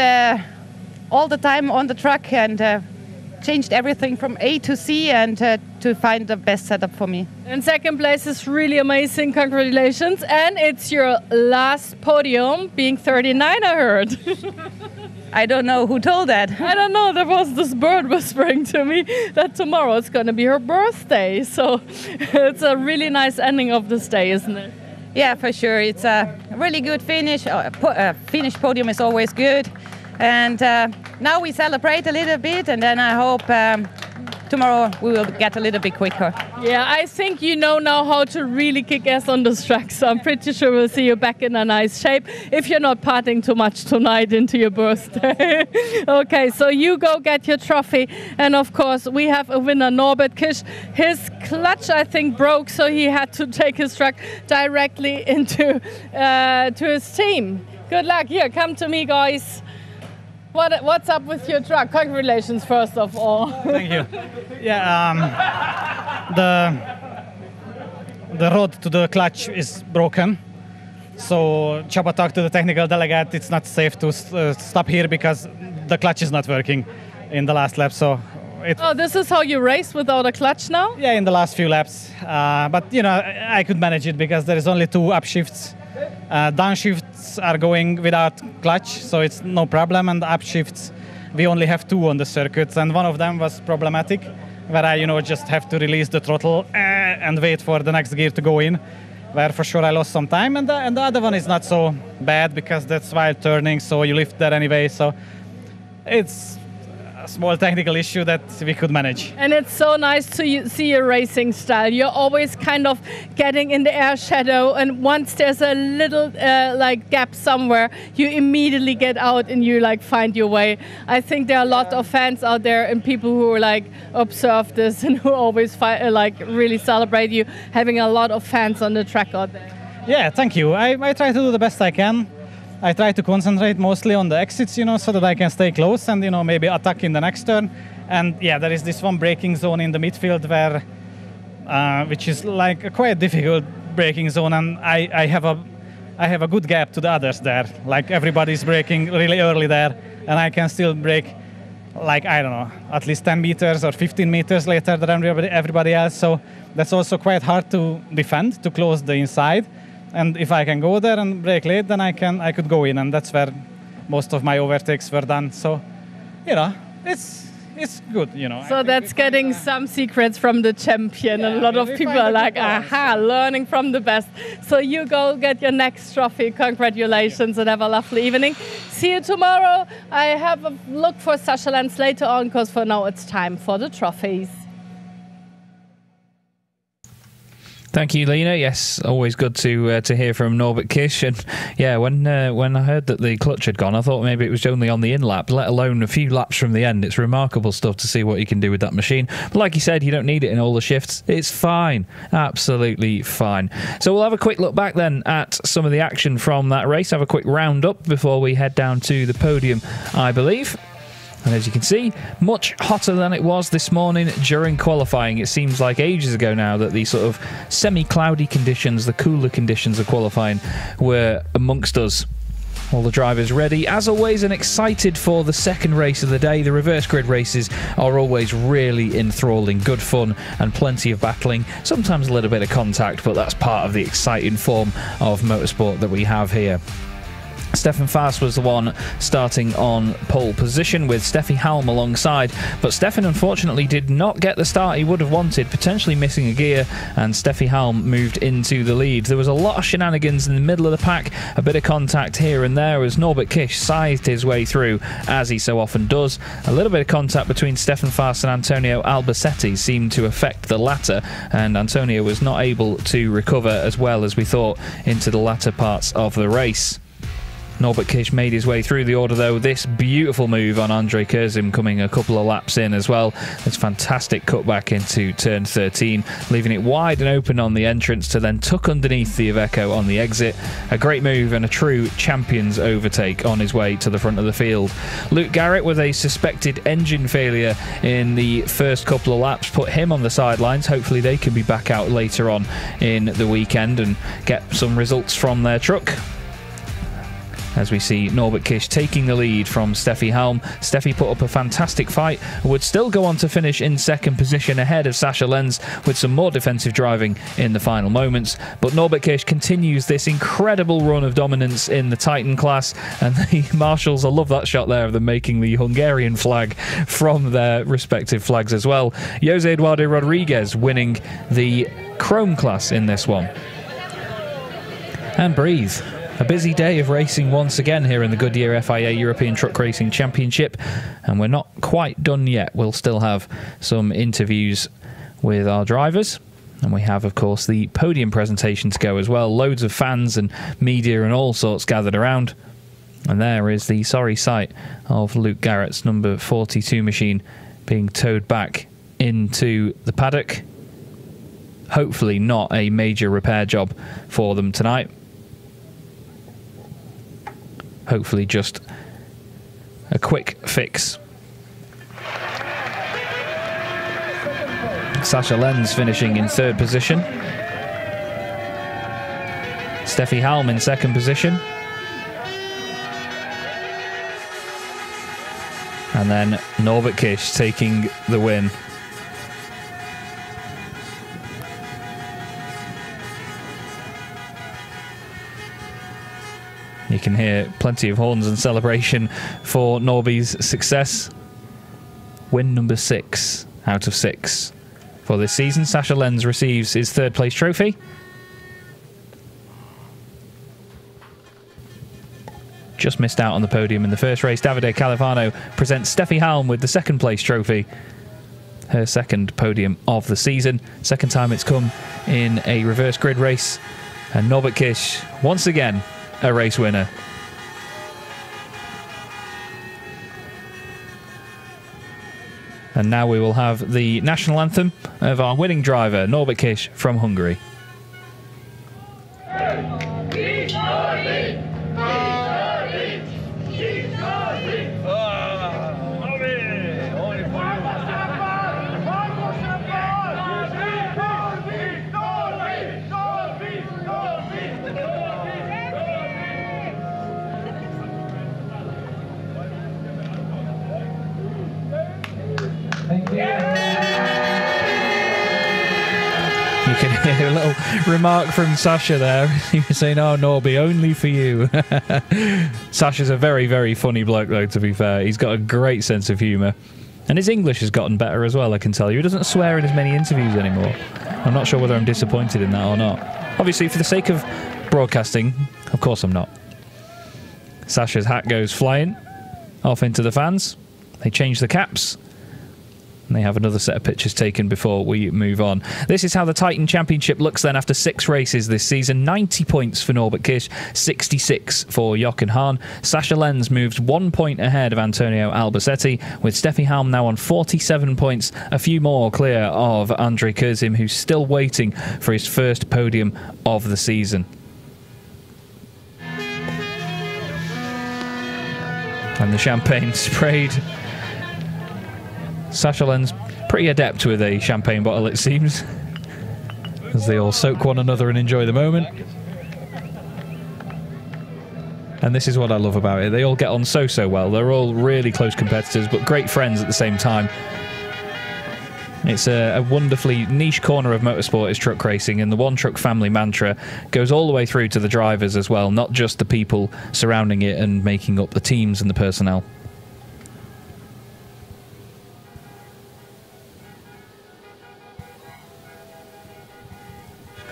all the time on the truck and changed everything from A to C and to find the best setup for me. And 2nd place is really amazing. Congratulations. And it's your last podium, being 39, I heard. I don't know who told that. I don't know. There was this bird whispering to me that tomorrow is going to be her birthday. So it's a really nice ending of this day, isn't it? Yeah, for sure. It's a really good finish. Finish podium is always good. And now we celebrate a little bit, and then I hope tomorrow we will get a little bit quicker. Yeah, I think you know now how to really kick ass on this track, so I'm pretty sure we'll see you back in a nice shape if you're not partying too much tonight into your birthday. Okay, so you go get your trophy, and of course we have a winner, Norbert Kisch. His clutch, I think, broke, so he had to take his truck directly into to his team. Good luck. Here, come to me, guys. What's up with your truck? Congratulations, first of all. Thank you. Yeah, the rod to the clutch is broken. So Csaba talked to the technical delegate. It's not safe to stop here because the clutch is not working in the last lap. So this is how you race without a clutch now? Yeah, in the last few laps. But you know, I could manage it because there is only 2 upshifts. Downshifts are going without clutch, so it's no problem. And the upshifts, we only have 2 on the circuit, and one of them was problematic, where I, just have to release the throttle and wait for the next gear to go in, where for sure I lost some time. And the other one is not so bad because that's while turning, so you lift there anyway. So it's a small technical issue that we could manage. And it's so nice to see your racing style. You're always kind of getting in the air shadow, and once there's a little gap somewhere, you immediately get out and you find your way. I think there are a lot of fans out there and people who observe this and who always really celebrate you, having a lot of fans on the track out there. Yeah, thank you. I try to do the best I can. I try to concentrate mostly on the exits, so that I can stay close and, maybe attack in the next turn. And yeah, there is this one braking zone in the midfield where, which is a quite difficult braking zone, and I have a good gap to the others there. Everybody's braking really early there, and I can still brake, I don't know, at least 10 meters or 15 meters later than everybody else. So that's also quite hard to defend, to close the inside. And if I can go there and brake late, then I could go in, and that's where most of my overtakes were done. So, it's good, So that's getting some secrets from the champion, and a lot of people are like, aha, learning from the best. So you go get your next trophy. Congratulations, and have a lovely evening. See you tomorrow. I have a look for Sascha Lenz later on, because for now it's time for the trophies. Thank you, Lena. Yes, always good to hear from Norbert Kisch. And yeah, when I heard that the clutch had gone, I thought maybe it was only on the in lap, let alone a few laps from the end. It's remarkable stuff to see what you can do with that machine. But like you said, you don't need it in all the shifts. It's fine, absolutely fine. So we'll have a quick look back then at some of the action from that race. Have a quick roundup before we head down to the podium, I believe. And as you can see, much hotter than it was this morning during qualifying. It seems like ages ago now that the sort of semi-cloudy conditions, the cooler conditions of qualifying were amongst us. All the drivers ready, as always, and excited for the second race of the day. The reverse grid races are always really enthralling, good fun and plenty of battling. Sometimes a little bit of contact, but that's part of the exciting form of motorsport that we have here. Stefan Faas was the one starting on pole position with Steffi Halm alongside, but Stefan unfortunately did not get the start he would have wanted, potentially missing a gear, and Steffi Halm moved into the lead. There was a lot of shenanigans in the middle of the pack, a bit of contact here and there as Norbert Kisch scythed his way through, as he so often does. A little bit of contact between Stefan Faas and Antonio Albacete seemed to affect the latter, and Antonio was not able to recover as well as we thought into the latter parts of the race. Norbert Kisch made his way through the order though. This beautiful move on Andre Kurzim coming a couple of laps in as well. This fantastic cutback into turn 13, leaving it wide and open on the entrance to then tuck underneath the Iveco on the exit. A great move and a true champion's overtake on his way to the front of the field. Luke Garrett, with a suspected engine failure in the first couple of laps, put him on the sidelines. Hopefully they can be back out later on in the weekend and get some results from their truck. As we see Norbert Kisch taking the lead from Steffi Halm. Steffi put up a fantastic fight, would still go on to finish in second position ahead of Sascha Lenz with some more defensive driving in the final moments. But Norbert Kisch continues this incredible run of dominance in the Titan class, and the marshals, I love that shot there of them making the Hungarian flag from their respective flags as well. Jose Eduardo Rodriguez winning the Chrome class in this one. And breathe. A busy day of racing once again here in the Goodyear FIA European Truck Racing Championship, and we're not quite done yet. We'll still have some interviews with our drivers, and we have, of course, the podium presentation to go as well. Loads of fans and media and all sorts gathered around, and there is the sorry sight of Luke Garrett's number 42 machine being towed back into the paddock. Hopefully not a major repair job for them tonight. Hopefully just a quick fix. Sasha Lenz finishing in 3rd position. Steffi Halm in 2nd position. And then Norbert Kish taking the win. You can hear plenty of horns and celebration for Norby's success. Win number 6 out of 6 for this season. Sasha Lenz receives his 3rd place trophy. Just missed out on the podium in the first race. Davide Califano presents Steffi Halm with the 2nd place trophy. Her 2nd podium of the season. 2nd time it's come in a reverse grid race. And Norbert Kish, once again, a race winner. And now we will have the national anthem of our winning driver, Norbert Kish from Hungary. You can hear a little remark from Sasha there. He was saying, "Oh, Norby, only for you." Sasha's a very, very funny bloke, though, to be fair. He's got a great sense of humour. And his English has gotten better as well, I can tell you. He doesn't swear in as many interviews anymore. I'm not sure whether I'm disappointed in that or not. Obviously, for the sake of broadcasting, of course I'm not. Sasha's hat goes flying off into the fans. They change the caps. And they have another set of pictures taken before we move on. This is how the Titan Championship looks then after 6 races this season. 90 points for Norbert Kish, 66 for Jochen Hahn. Sasha Lenz moves 1 point ahead of Antonio Albacete, with Steffi Halm now on 47 points, a few more clear of Andre Kurzim, who's still waiting for his 1st podium of the season. And the champagne sprayed. Sasha Lenz pretty adept with a champagne bottle, it seems, as they all soak one another and enjoy the moment. And this is what I love about it. They all get on so well. They're all really close competitors, but great friends at the same time. It's a wonderfully niche corner of motorsport is truck racing, and the One Truck Family mantra goes all the way through to the drivers as well, not just the people surrounding it and making up the teams and the personnel.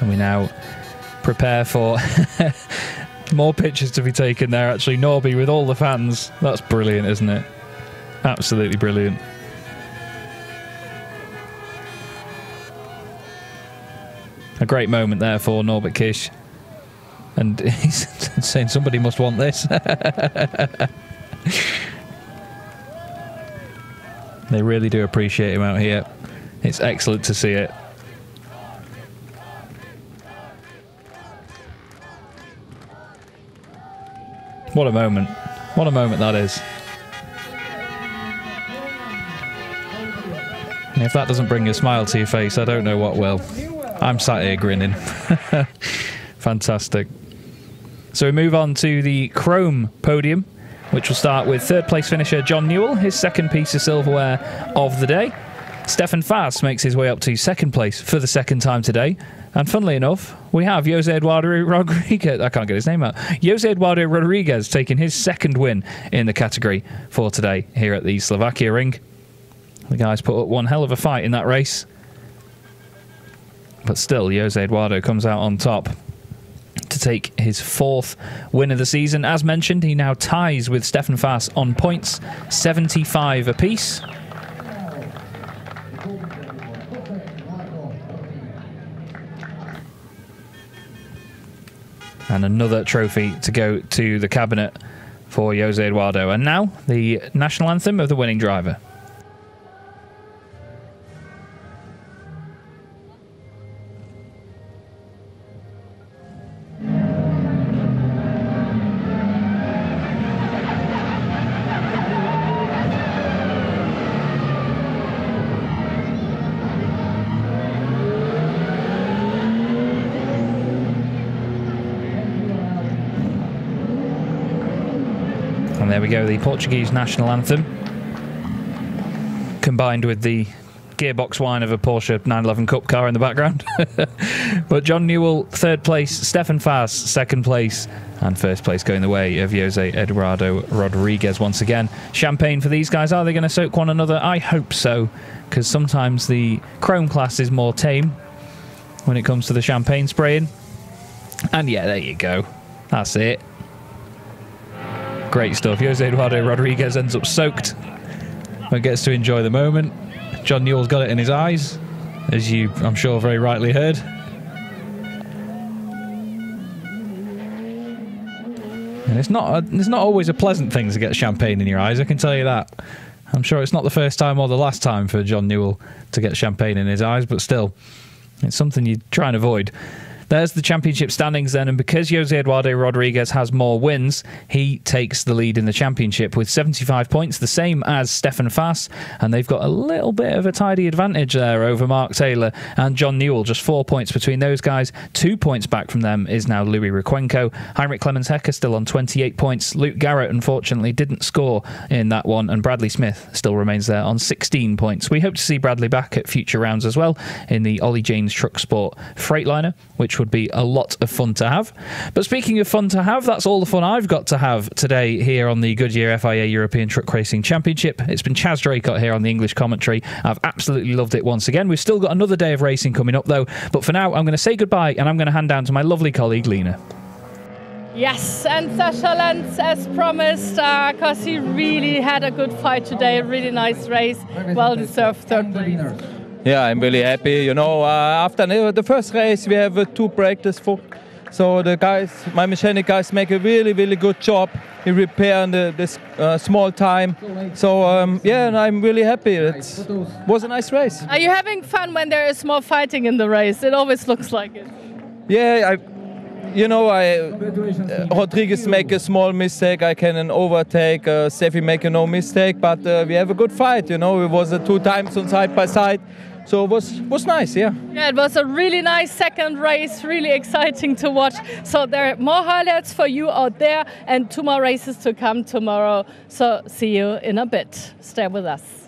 And we now prepare for more pictures to be taken there, actually. Norby with all the fans. That's brilliant, isn't it? Absolutely brilliant. A great moment there for Norbert Kish. And he's saying somebody must want this. They really do appreciate him out here. It's excellent to see it. What a moment. What a moment that is. And if that doesn't bring a smile to your face, I don't know what will. I'm sat here grinning. Fantastic. So we move on to the Chrome podium, which will start with 3rd place finisher John Newell, his 2nd piece of silverware of the day. Stefan Faas makes his way up to 2nd place for the 2nd time today. And funnily enough, we have Jose Eduardo Rodriguez. I can't get his name out. Jose Eduardo Rodriguez taking his 2nd win in the category for today here at the Slovakia ring. The guys put up one hell of a fight in that race. But still, Jose Eduardo comes out on top to to take his 4th win of the season. As mentioned, he now ties with Stefan Faas on points, 75 apiece. And another trophy to go to the cabinet for Jose Eduardo. And now, the national anthem of the winning driver. And there we go, the Portuguese national anthem, combined with the gearbox whine of a Porsche 911 Cup car in the background. But John Newell, 3rd place, Stefan Faas, 2nd place, and 1st place going the way of Jose Eduardo Rodriguez once again. Champagne for these guys. Are they going to soak one another? I hope so, because sometimes the Chrome class is more tame when it comes to the champagne spraying. And yeah, there you go. That's it. Great stuff. Jose Eduardo Rodriguez ends up soaked, but gets to enjoy the moment. John Newell's got it in his eyes, as you, I'm sure, very rightly heard. And it's not always a pleasant thing to get champagne in your eyes, I can tell you that. I'm sure it's not the first time or the last time for John Newell to get champagne in his eyes, but still, it's something you try and avoid. There's the championship standings then, and because Jose Eduardo Rodriguez has more wins, he takes the lead in the championship with 75 points, the same as Stefan Faas, and they've got a little bit of a tidy advantage there over Mark Taylor and John Newell, just 4 points between those guys. 2 points back from them is now Louis Requenco. Heinrich Clemens-Hecker still on 28 points. Luke Garrett, unfortunately, didn't score in that one, and Bradley Smith still remains there on 16 points. We hope to see Bradley back at future rounds as well in the Ollie James Truck Sport Freightliner, which would be a lot of fun to have. But speaking of fun to have, that's all the fun I've got to have today here on the Goodyear FIA European Truck Racing Championship. It's been Chaz Draycott here on the English commentary. I've absolutely loved it once again. We've still got another day of racing coming up though, but for now I'm going to say goodbye and I'm going to hand down to my lovely colleague Lena. Yes, and Sasha Lenz, as promised, because he really had a good fight today, a really nice race, well-deserved 3rd place. Yeah, I'm really happy. You know, after the first race, we have 2 breaks. So the guys, my mechanic guys, make a really, really good job in repairing this small time. So yeah, and I'm really happy. It was a nice race. Are you having fun when there is more fighting in the race? It always looks like it. Yeah, Rodriguez make a small mistake. I can overtake. Sefi make no mistake, but we have a good fight. You know, it was 2 times on side by side. So it was nice, yeah. Yeah, it was a really nice 2nd race, really exciting to watch. So there are more highlights for you out there and 2 more races to come tomorrow. So see you in a bit. Stay with us.